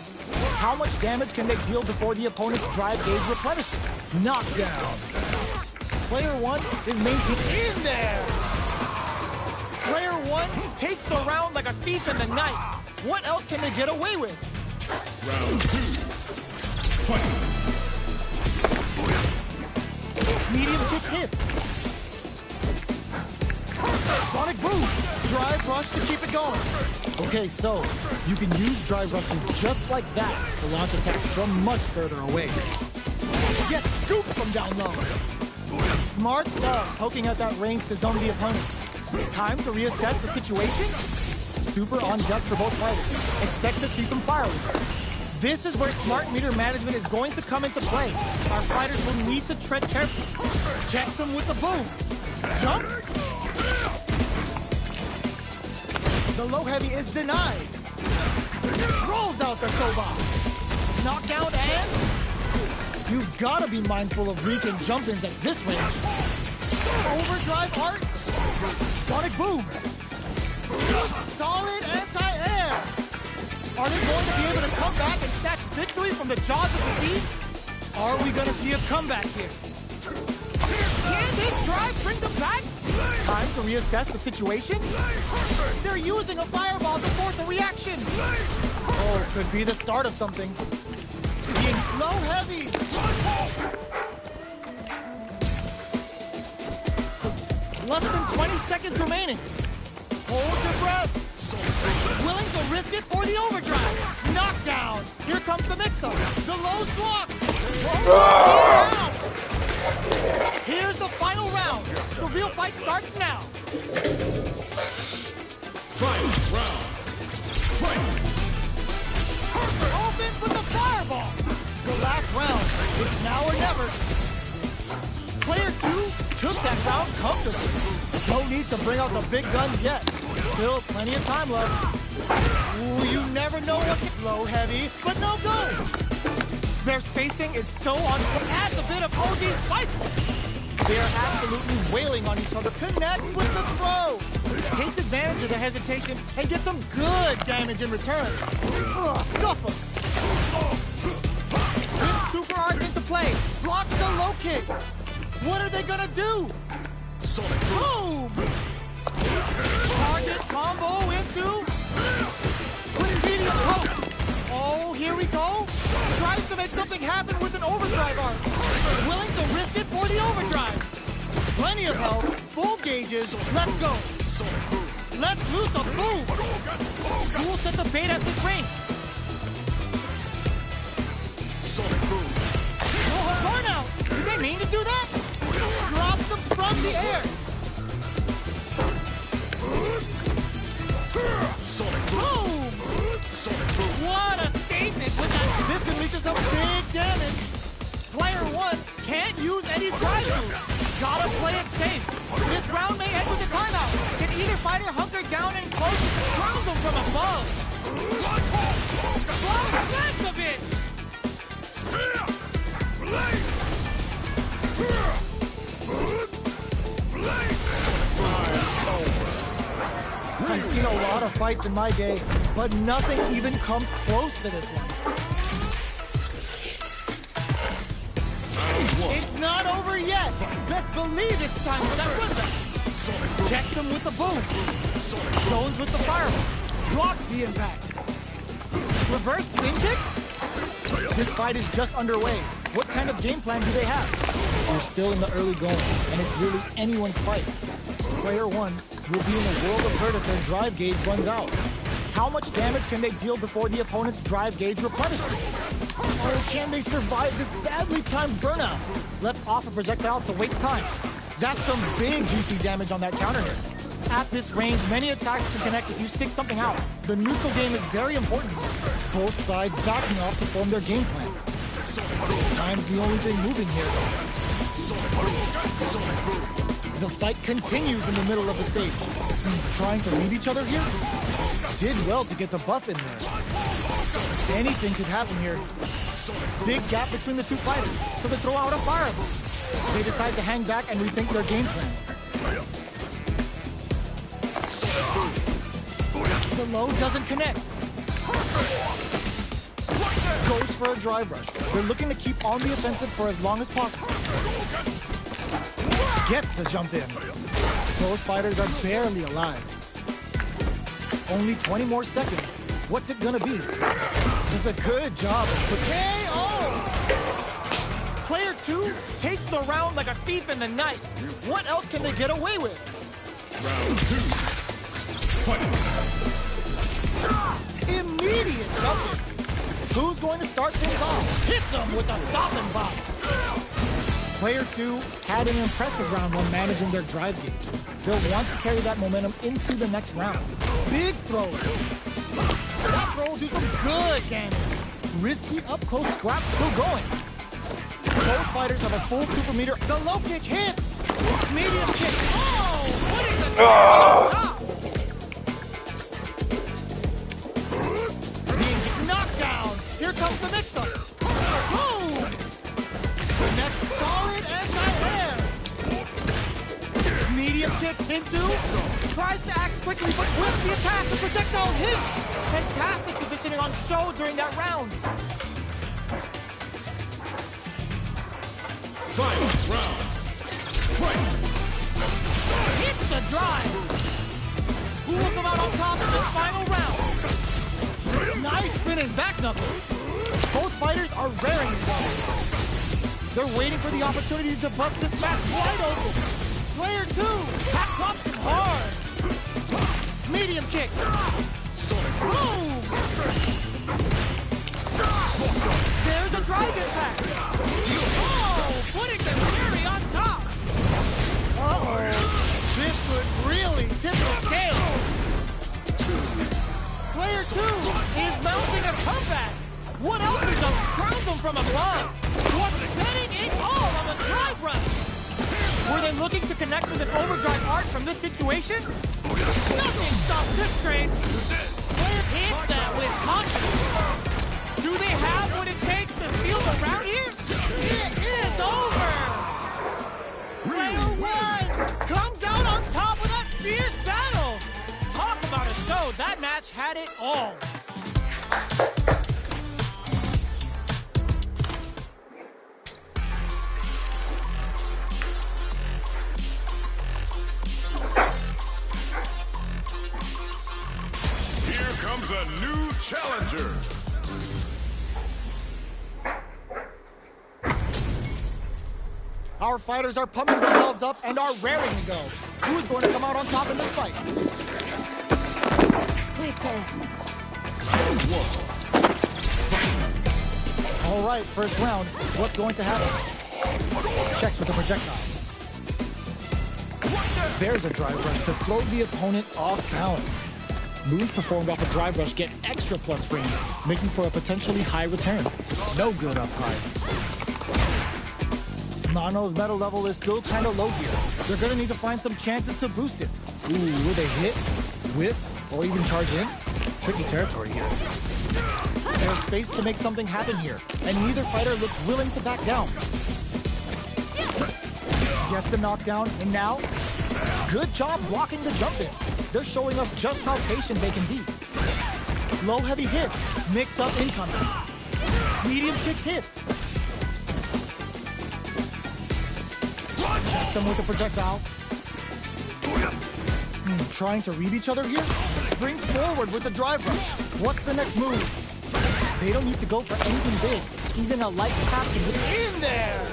How much damage can they deal before the opponent's drive gauge replenishes? Knockdown. Player 1 is maintained in there. Player 1 takes the round like a thief in the night. What else can they get away with? Round 2. Fight. Medium kick hits. Sonic boom. Drive rush to keep it going. Okay, so you can use drive rushes just like that to launch attacks from much further away. Get scooped from down low. Smart stuff, poking at that range to zone the opponent. Time to reassess the situation. Super on deck for both fighters. Expect to see some fireworks. This is where smart meter management is going to come into play. Our fighters will need to tread carefully. Checks them with the boom. Jumps. The low heavy is denied. Rolls out the soba. Knockout and... You've got to be mindful of reach and jump-ins at this range. Overdrive art. Sonic boom. Solid anti-air. Are they going to be able to come back and snatch victory from the jaws of defeat? Are we going to see a comeback here? Can this drive bring them back? Time to reassess the situation? They're using a fireball to force a reaction. Oh, could be the start of something. Being low heavy. Less than 20 seconds remaining. Hold your breath. Willing to risk it for the overdrive. Knockdown. Here comes the mix-up. The low's blocked. Here's the final round. The real fight starts now. Fight round. Fight. Opens with the fireball. The last round. It's now or never. Player 2 took that round comfortably. No need to bring out the big guns yet. Still plenty of time left. Ooh, you never know what can... Low heavy, but no go. Their spacing is so on... Adds a bit of OG spice. They are absolutely wailing on each other. Connects with the throw. Takes advantage of the hesitation and gets some good damage in return. Ugh, scuff him. With super arts into play. Blocks the low kick. What are they gonna do? Sonic boom! Target combo into... Medium poke. Oh, here we go. Tries to make something happen with an overdrive arc. Willing to risk it for the overdrive. Plenty of help. Full gauges. Let's go. Let's loose a boom. Who will set the bait at this range? Burnout. Did they mean to do that? Drops them from the air. Boom! What a statement! This can lead to some big damage. Player 1 can't use any drive moves. Gotta play it safe. This round may end with a timeout. Can either fighter hunker down and close controls them from above? Smack the bitch! I've seen a lot of fights in my day, but nothing even comes close to this one. It's not over yet. Best believe it's time for that runback. Checks him with the boom. Zones with the fireball. Blocks the impact. Reverse spin kick? This fight is just underway. What kind of game plan do they have? We're still in the early going, and it's really anyone's fight. Player 1 will be in a world of hurt if their drive gauge runs out. How much damage can they deal before the opponent's drive gauge replenishes? Or can they survive this badly timed burnout? Let's off a projectile to waste time. That's some big juicy damage on that counter hit. At this range, many attacks can connect if you stick something out. The neutral game is very important. Both sides backing off to form their game plan. Time's the only thing moving here, though. The fight continues in the middle of the stage. Trying to read each other here? Did well to get the buff in there. Anything could happen here. Big gap between the two fighters, so they throw out a fire boost. They decide to hang back and rethink their game plan. The low doesn't connect. Goes for a drive rush. They're looking to keep on the offensive for as long as possible. Gets the jump in. Both fighters are barely alive. Only 20 more seconds. What's it gonna be? Does a good job of KO! Player 2 takes the round like a thief in the night. What else can they get away with? Round 2. Fight. Immediate jumping. Who's going to start things off? Hits him with a stopping block. Player 2 had an impressive round when managing their drive gauge. They'll want to carry that momentum into the next round. Big throw. That throw will do some good damage. Risky up-close scrap still going. Both fighters have a full super meter. The low kick hits. Medium kick. Oh! Putting the on top. Being knocked down. Here comes the mix-up. Boom! The next solid anti-air. Medium kick into. Tries to act quickly, but with the attack, the projectile hits. Fantastic positioning on show during that round. Final round. Fight. Hits the drive. Who will come out on top in this final round? Nice spinning back knuckle. Both fighters are raring to go. They're waiting for the opportunity to bust this match wide open. Player 2 pops him hard. Medium kick. Boom! There's a drive impact. Oh, putting the cherry on top. Uh-oh. This could really tip the scale. Player 2 is mounting a comeback. What else is up? Crowns him from above. What's betting it all on the drive rush? Were they looking to connect with an overdrive arc from this situation? Nothing stops this train. Player hits that with confidence. Do they have what it takes to steal the round here? It is over. Player 1 comes out on top of that fierce battle. Talk about a show. That match had it all. Here comes a new challenger. Our fighters are pumping themselves up and are raring to go. Who's going to come out on top in this fight? Round 1. All right, first round. What's going to happen? Checks with the projectile. There's a drive rush to throw the opponent off balance. Moves performed off a drive rush get extra plus frames, making for a potentially high return. No good up high. Nano's metal level is still kind of low here. They're going to need to find some chances to boost it. Ooh, will they hit, whiff, or even charge in? Tricky territory here. There's space to make something happen here, and neither fighter looks willing to back down. Gets the knockdown, and now, good job blocking the jump in. They're showing us just how patient they can be. Low heavy hits, mix up incoming. Medium kick hits. Checks them with a projectile. Trying to read each other here? Springs forward with the drive rush. What's the next move? They don't need to go for anything big. Even a light tap can get in there.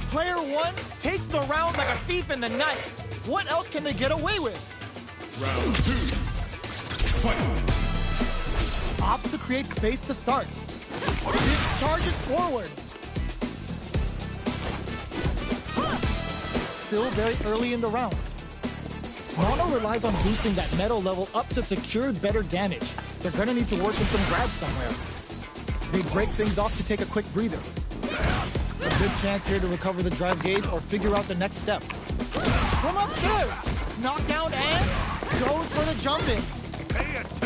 Player 1 takes the round like a thief in the night. What else can they get away with? Round 2. Fight. Opts to create space to start. This charges forward. Still very early in the round. Nano relies on boosting that metal level up to secure better damage. They're gonna need to work in some grabs somewhere. They break things off to take a quick breather. A good chance here to recover the drive gauge or figure out the next step. From upstairs, knockdown and goes for the jumping.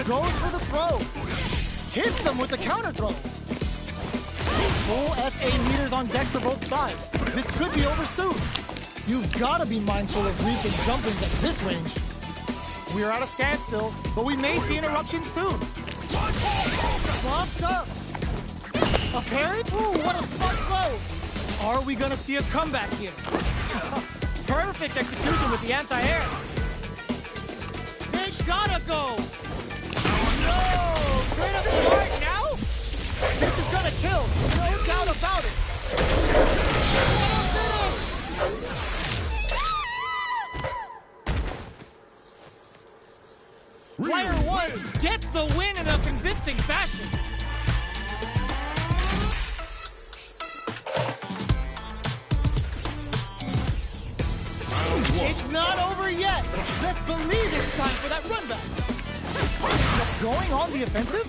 Goes for the throw. Hits them with the counter throw. Full SA meters on deck for both sides. This could be over soon. You've got to be mindful of reach and jump-ins at this range. We're at a standstill, but we may see an eruption soon. Bumped up. A parry? Ooh, what a smart throw. Are we gonna see a comeback here? Perfect execution with the anti-air. They gotta go. No, straight up the mark now? This is gonna kill, no doubt about it. Player 1 gets the win in a convincing fashion. It's not over yet. Let's believe it's time for that run back. Going on the offensive?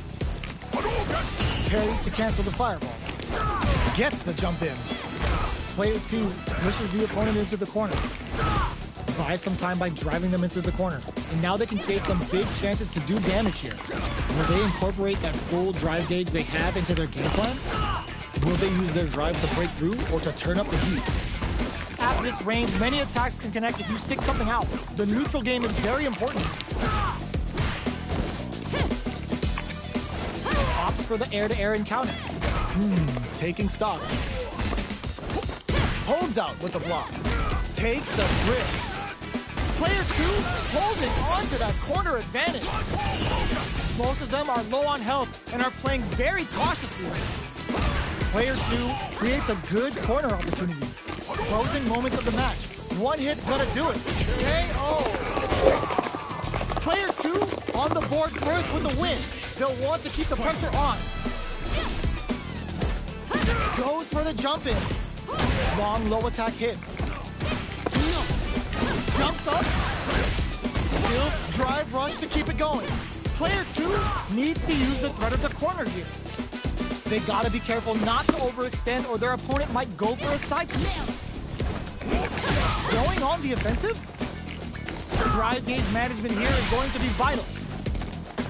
Parries to cancel the fireball. Gets the jump in. Player 2 pushes the opponent into the corner. Buys some time by driving them into the corner. And now they can create some big chances to do damage here. Will they incorporate that full drive gauge they have into their game plan? Will they use their drive to break through or to turn up the heat? At this range, many attacks can connect if you stick something out. The neutral game is very important. Opts for the air-to-air encounter. Taking stock. Holds out with the block. Takes the drift. Player 2 holding on to that corner advantage. Most of them are low on health and are playing very cautiously. Player 2 creates a good corner opportunity. Closing moments of the match. One hit's gonna do it. KO. Player 2 on the board first with the win. They'll want to keep the pressure on. Goes for the jump in. Long low attack hits. Jumps up. Skills drive rush to keep it going. Player 2 needs to use the threat of the corner here. They gotta be careful not to overextend or their opponent might go for a side kick. Going on the offensive? Drive gauge management here is going to be vital.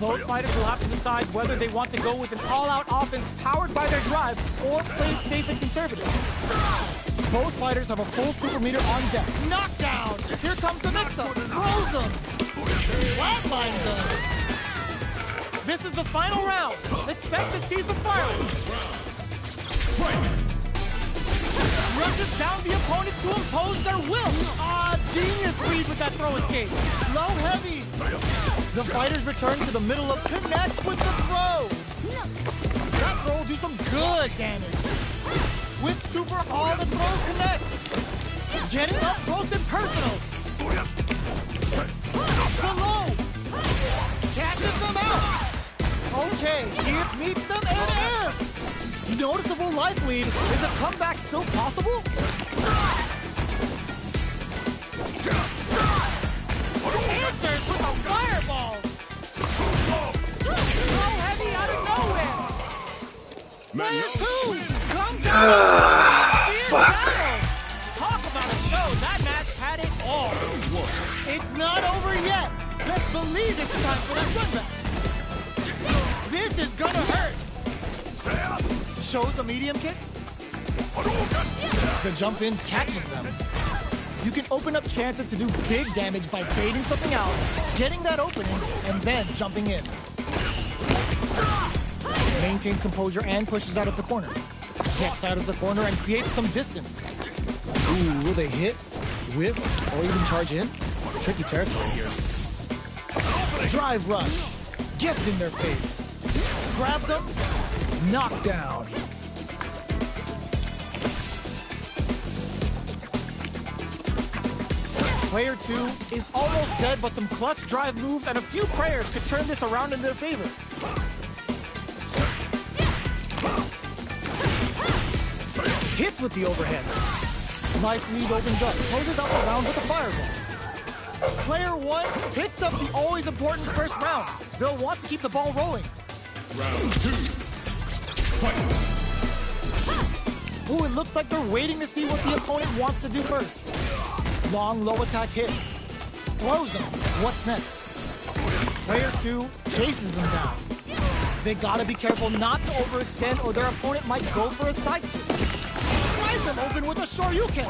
Both fighters will have to decide whether they want to go with an all-out offense powered by their drive or play it safe and conservative. Both fighters have a full super meter on deck. Knockdown! Here comes the mix-up. Throws them. Flatlines them. This is the final round. Expect to see some fireworks. Rushes down the opponent to impose their will. Genius read with that throw escape. Low heavy. The fighters return to the middle of connects with the throw. That throw will do some good damage. With super all the throw connects. Getting up close and personal. Below. Catches them out. Okay, here meets them air to air. Noticeable life lead. Is a comeback still possible? Answers with a fireball. So heavy out of nowhere. Player 2 comes out. Talk about a show. That match had it all. It's not over yet. Let's believe it's time for that run back. This is gonna hurt. Shows a medium kick. The jump in catches them. You can open up chances to do big damage by baiting something out, getting that opening, and then jumping in. Maintains composure and pushes out of the corner. Gets out of the corner and creates some distance. Ooh, will they hit, whiff, or even charge in? Tricky territory here. Drive rush. Gets in their face. Grabs them. Knockdown. Player 2 is almost dead, but some clutch drive moves and a few prayers could turn this around in their favor. Hits with the overhead. Life lead opens up, closes out the round with a fireball. Player 1 picks up the always important first round. They'll want to keep the ball rolling. Round 2. Fight. Ooh, it looks like they're waiting to see what the opponent wants to do first. Long low attack hits. Throws them. What's next? Player 2 chases them down. They gotta be careful not to overextend or their opponent might go for a side switch. Tries them open with a Shoryuken.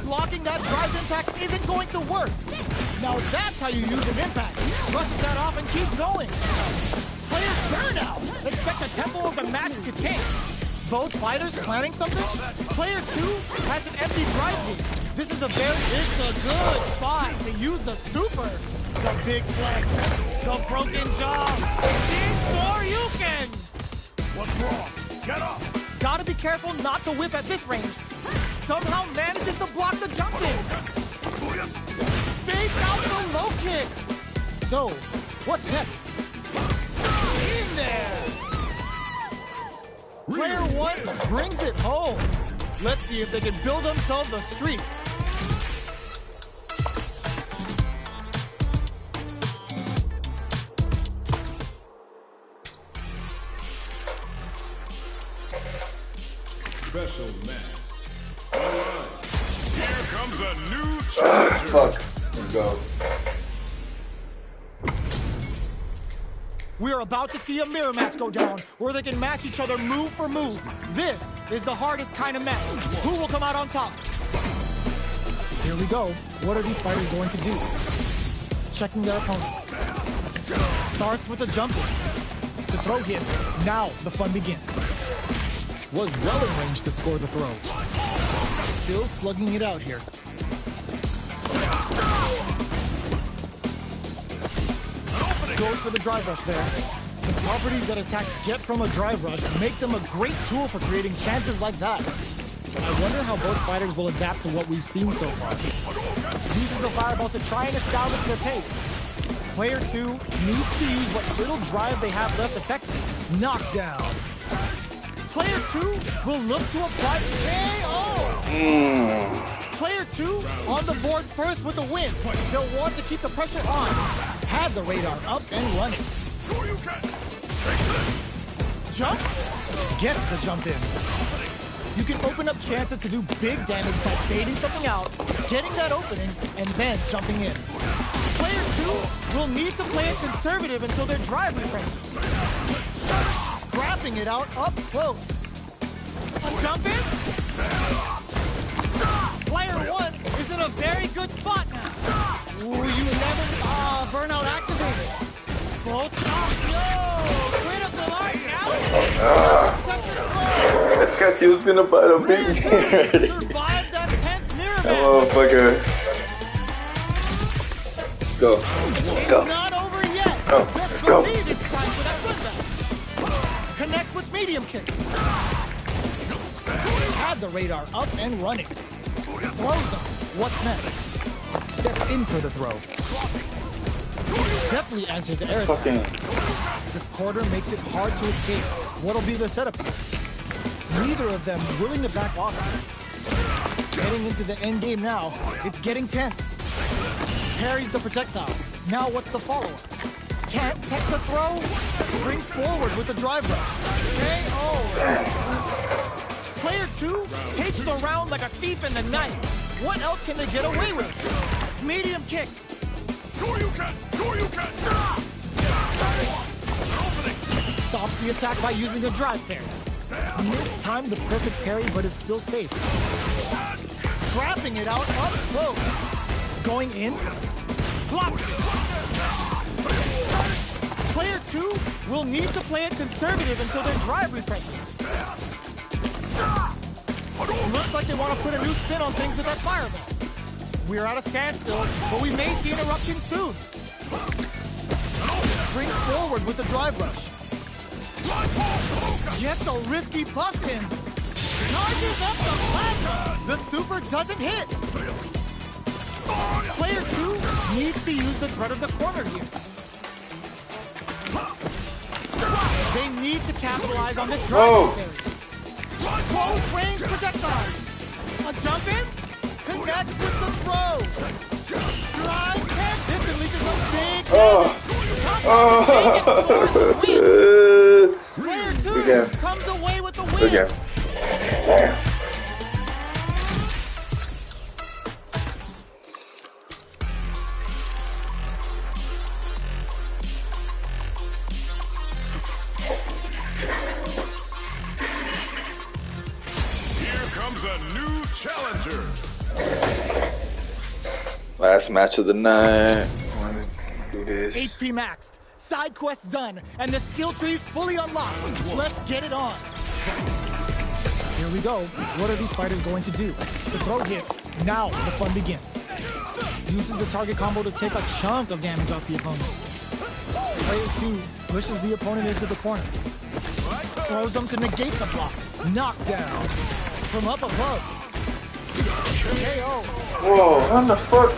Blocking that drive impact isn't going to work. Now that's how you use an impact. Brushes that off and keeps going. Players burnout. Expect the tempo of the match to change. Both fighters planning something? Player 2 has an empty drive beam. This is it's a good spot to use the super. The big flex, the broken jaw, big Shoryuken! What's wrong? Get up! Gotta be careful not to whip at this range. Somehow manages to block the jump in. Fakes out the low kick. So, what's next? In there! Player 1 brings it home. Let's see if they can build themselves a streak. Special match. Alright. Here comes a new challenger. Fuck. Let's go. We're about to see a mirror match go down, where they can match each other move for move. This is the hardest kind of match. Who will come out on top? Here we go. What are these fighters going to do? Checking their opponent. Starts with a jump in. The throw hits. Now the fun begins. Was well in range to score the throw. Still slugging it out here. Goes for the drive rush there. The properties that attacks get from a drive rush make them a great tool for creating chances like that. I wonder how both fighters will adapt to what we've seen so far. Uses the fireball to try and establish their pace. Player 2 needs to use what little drive they have left effectively. Knockdown. Player 2 will look to apply KO! Player 2 on the board first with the win. They'll want to keep the pressure on. Had the radar up and running. Jump? Gets the jump in. You can open up chances to do big damage by baiting something out, getting that opening, and then jumping in. Player 2 will need to play it conservative until their drive refreshes. Scrapping it out up close. A jump in? Player 1 is in a very good spot now. Ooh, you never burnout activated. Both critical art now. That's because he was gonna buy the big mirror. Survived that tense mirror That match. motherfucker. Go. It's Go. not over yet. Oh, let's go. Believe it's time for that run back. Connects with medium kick. Had the radar up and running. Throws them. What's next? Steps in for the throw. Definitely answers the air attack. Fucking. The quarter makes it hard to escape. What'll be the setup? Neither of them willing to back off. Getting into the end game now. It's getting tense. Parries the projectile. Now what's the follow-up? Can't tech the throw? Springs forward with the drive rush. KO. Player 2 takes the round like a thief in the night. What else can they get away with? Medium kick. Stops the attack by using the drive parry. Mistimed the perfect parry, but is still safe. Scrapping it out up close. Going in. Blocks it. Player 2 will need to play it conservative until their drive refreshes. Looks like they want to put a new spin on things with that fireball. We're at a standstill, but we may see an eruption soon. Springs forward with the drive rush. Gets a risky buff in. Charges up the plasma. The super doesn't hit. Player 2 needs to use the threat of the corner here. They need to capitalize on this drive area. Close range projectile. A jump in? Connects with the throw. Drive kick. This unleashes a big damage. Player 2 comes away with the win. Damn. Last match of the night. Let's do this. HP maxed, side quests done, and the skill tree's fully unlocked. Let's get it on. Here we go. What are these fighters going to do? The throw hits. Now the fun begins. Uses the target combo to take a chunk of damage off the opponent. Player 2 pushes the opponent into the corner. Throws them to negate the block. Knockdown. From up above. KO. Whoa, what the fuck?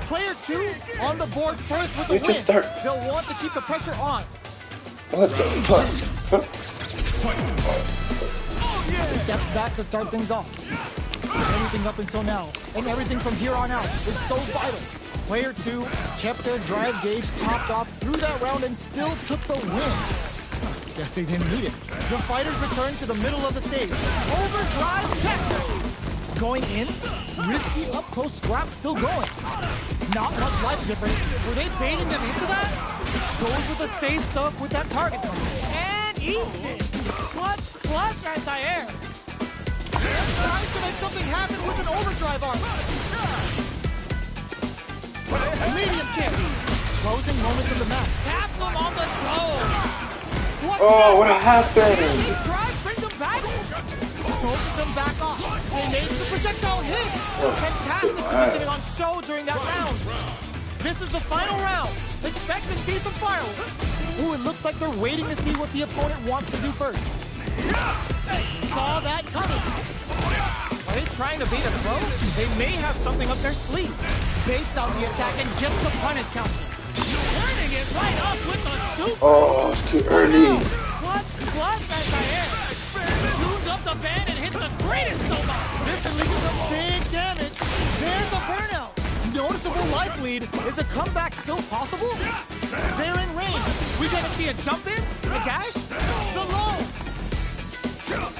Player 2 on the board first with the We win. just start. They'll want to keep the pressure on. What the fuck? Steps back to start things off. Everything up until now, and everything from here on out is so vital. Player 2 kept their drive gauge topped off through that round and still took the win. Guess they didn't need it. The fighters return to the middle of the stage. Overdrive check. Going in, risky up close scrap still going. Not much life difference. Were they baiting them into that? Goes with the safe stuff with that target number. And eats it. Clutch anti-air. Tries to make something happen with an overdrive arm. Medium kick. Closing moments of the match. Taps him on the toe. Oh, what happened? Drive, bring them back. Throws them back off. They made the projectile hit. Fantastic positioning on show during that round. This is the final round. Expect to see some fireworks. Ooh, it looks like they're waiting to see what the opponent wants to do first. Saw that coming. Are they trying to bait a throw? They may have something up their sleeve. Base out the attack and gets the punish counter. Turning it right up with the super. Oh, it's too early. Clutch anti-air. Tunes up the band and hits the greatest solo. This unleashes some big damage. There's a burnout. Noticeable life lead. Is a comeback still possible? They're in range. We gonna see a jump in? A dash? The low.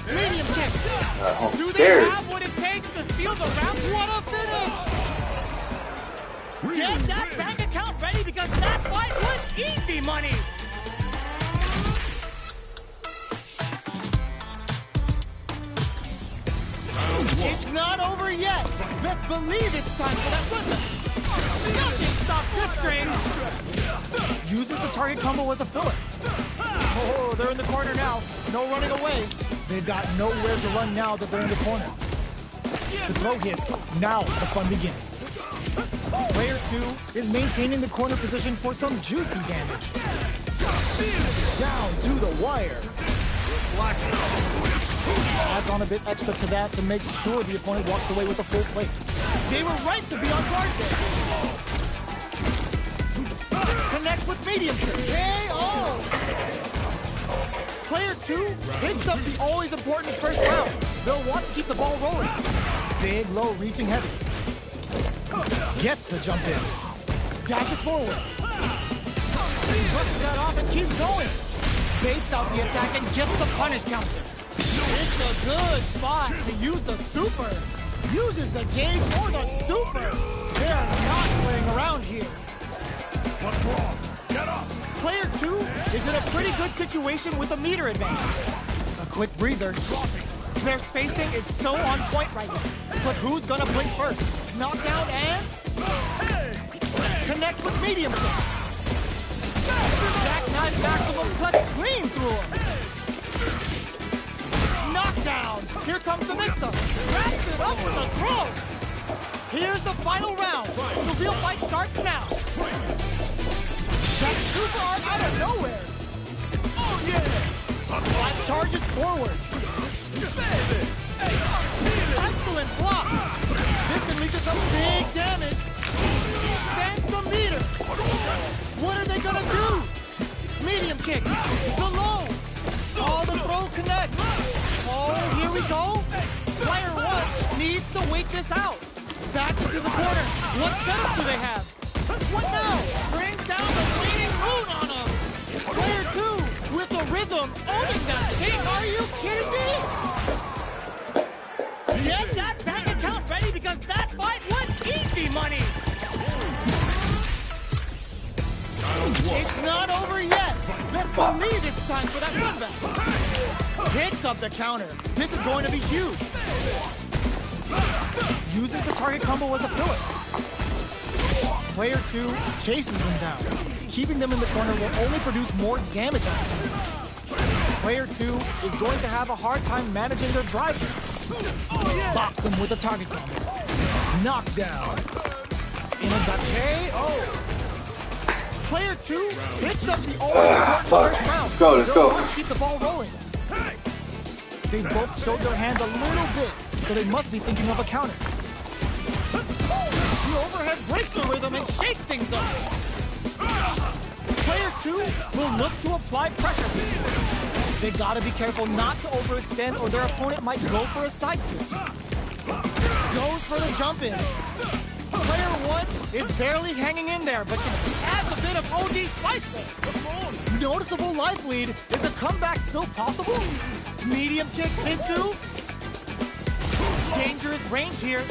Medium kick. I'm Do they scared. have what it takes to steal the round? What a finish! Get that bank account ready because that fight was easy money! It's not over yet! Best believe it's time for that footlift! Nothing stops this train! Uses the target combo as a filler. Oh, they're in the corner now. No running away. They've got nowhere to run now that they're in the corner. The throw hits. Now the fun begins. Player 2 is maintaining the corner position for some juicy damage. Down to the wire. Adds on a bit extra to that to make sure the opponent walks away with a full plate. They were right to be on guard there. Connects with medium kick. KO! Player 2 picks up the always important first round. They'll want to keep the ball rolling. Big, low, reaching heavy. Gets the jump in. Dashes forward. Brushes that off and keeps going. Base out the attack and gets the punish counter. It's a good spot to use the super. Uses the gauge or the super. They're not playing around here. What's wrong? Get up! Player 2 is in a pretty good situation with a meter advantage. A quick breather. Their spacing is so on point right now. But who's gonna blink first? Knockdown and... connects with medium kick. Jackknife maximum cuts clean through him. Knockdown. Here comes the mix-up. Wraps it up with a throw. Here's the final round. The real fight starts now. That super arm out of nowhere. Oh, yeah. Black charges forward. Excellent block. This can lead to some big damage. Spans the meter. What are they gonna do? Medium kick. The low. Oh, the throw connects. Oh, here we go. Player 1 needs to wait this out. Back into the corner. What setup do they have? What now? Brings down the waiting moon on him. Player 2 with the rhythm owning that thing. Are you kidding me? Get that bank account ready because that fight was easy money. It's not over yet. Best believe it's time for that comeback. Picks up the counter. This is going to be huge. uses the target combo as a filler. Player 2 chases them down. Keeping them in the corner will only produce more damage on them. Player 2 is going to have a hard time managing their drive. Bops them with a target combo. Knockdown. In a KO. Player 2 hits up the only important first round. Let's go, let's go. To keep the ball rolling. They both showed their hands a little bit, so they must be thinking of a counter. The overhead breaks the rhythm and shakes things up. Player 2 will look to apply pressure. They gotta be careful not to overextend or their opponent might go for a side switch. Goes for the jump in. Player 1 is barely hanging in there, but adds a bit of OD spice there. Noticeable life lead. Is a comeback still possible? Medium kick into. Dangerous range here.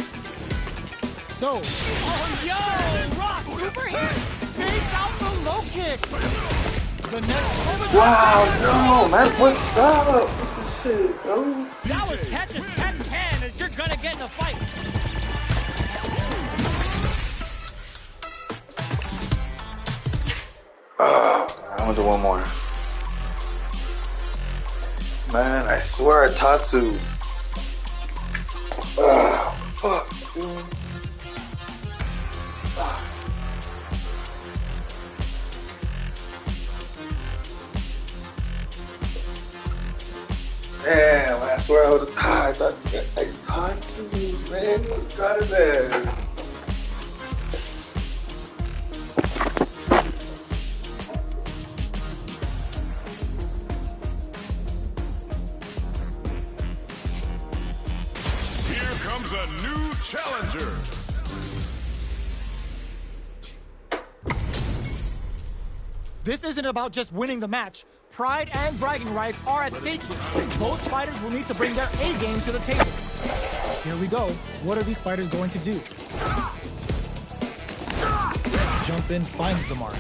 So, oh yo, Ross super hit. Fakes out the low kick. The next Wow, no, man, what's up? This shit, bro. That was catch as catch can as you're gonna get in a fight. I want to do one more. Man, I swear, Tatsu. Fuck, dude. Damn, I swear I was I thought I Tatsu, man. What God is that? A new challenger. This isn't about just winning the match. Pride and bragging rights are at stake here. Both fighters will need to bring their A game to the table. Here we go. What are these fighters going to do? Jump in finds the mark.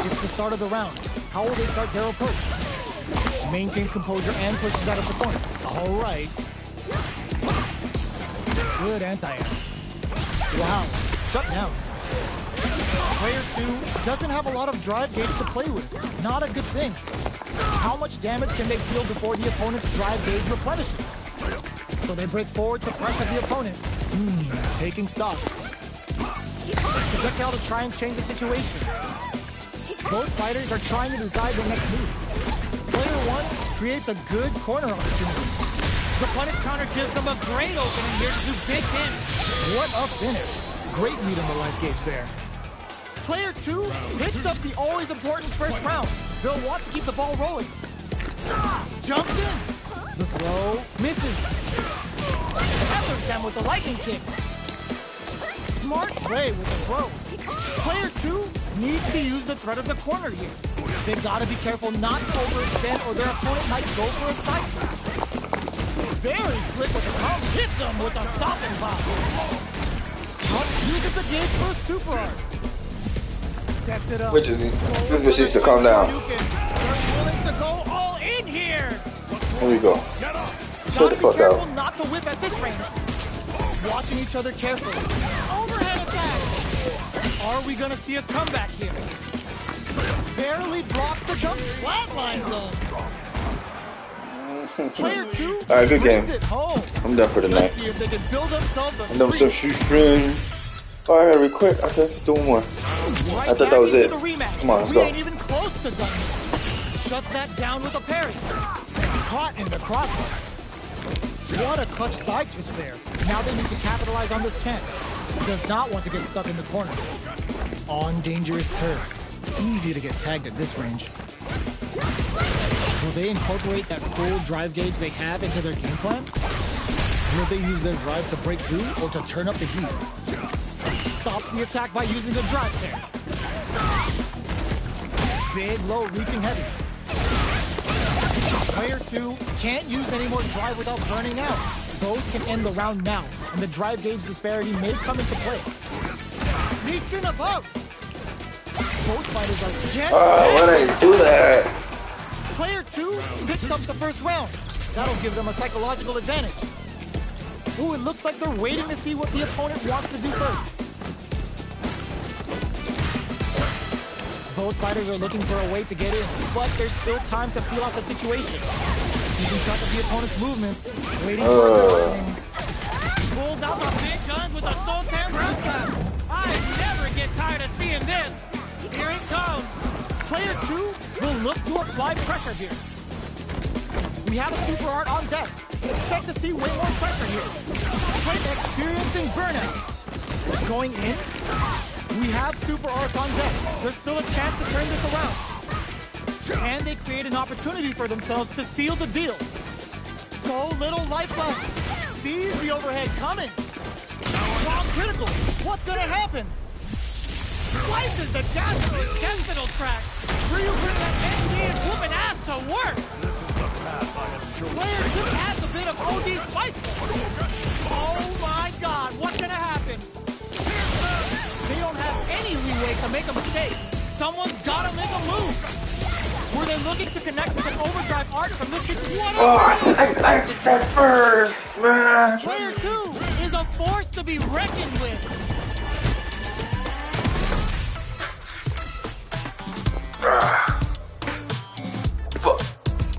It's the start of the round. How will they start their approach? Maintains composure and pushes out of the corner. All right. Good anti-air. Wow, shut down. Player 2 doesn't have a lot of drive gauge to play with. Not a good thing. How much damage can they deal before the opponent's drive gauge replenishes? So they break forward to pressure the opponent. Taking stock. Projectile to try and change the situation. Both fighters are trying to decide their next move. Player 1 creates a good corner opportunity. The punish counter gives them a great opening here to do big damage. What a finish. Great read on the life gauge there. Player 2 hits up the always important first round. They'll want to keep the ball rolling. Jumps in. The throw misses. Peppers them with the lightning kicks. Smart play with the throw. Player 2 needs to use the threat of the corner here. They've got to be careful not to overextend or their opponent might go for a side switch. Very slick with the combo. Hits him with a stopping block. Uses the gauge for a super art. Sets it up. Which is this bitch needs to calm down. They're willing to go all in here. Here we go. Shut the fuck out. Not to whip at this range. Watching each other carefully. Overhead attack. Are we gonna see a comeback here? Barely blocks the jump. Flatlines them. Player 2 Alright, good game. I'm done for the night. See if they can build themselves a I'm done with some shoot string. Alright, real quick. Okay, let's do one more. I thought that was it. Come on, let's go. We ain't even close to done. Shut that down with a parry. Caught in the crossbar. What a clutch side switch there. Now they need to capitalize on this chance. Does not want to get stuck in the corner. On dangerous turf. Easy to get tagged at this range. Will they incorporate that full drive gauge they have into their game plan? Will they use their drive to break through or to turn up the heat? Stops the attack by using the drive pair. Big, low, reaching heavy. Player 2 can't use any more drive without burning out. Both can end the round now, and the drive gauge disparity may come into play. Sneaks in above. Both fighters are getting why did I do that? Player 2 picks up the first round. That'll give them a psychological advantage. Ooh, it looks like they're waiting to see what the opponent wants to do first. Both fighters are looking for a way to get in, but there's still time to feel out the situation. Keeping track of the opponent's movements, waiting for the opening. Pulls out the big gun with a Sultan Roundhouse. I never get tired of seeing this. Here it comes. Player 2 will look to apply pressure here. We have a super art on deck. Expect to see way more pressure here. Player experiencing burnout. Going in. We have super arts on deck. There's still a chance to turn this around. And they create an opportunity for themselves to seal the deal. So little life left. Sees the overhead coming. Long critical. What's gonna happen? Slices the gastrointestinal tract. Ryu brings that NBA whooping ass to work. This is the path I have chosen. Player 2 adds a bit of OD spice. Oh my god, what's gonna happen? They don't have any leeway to make a mistake. Someone's gotta make a move. Were they looking to connect with an overdrive art from this situation? Oh, I did that first, man. Player 2 is a force to be reckoned with.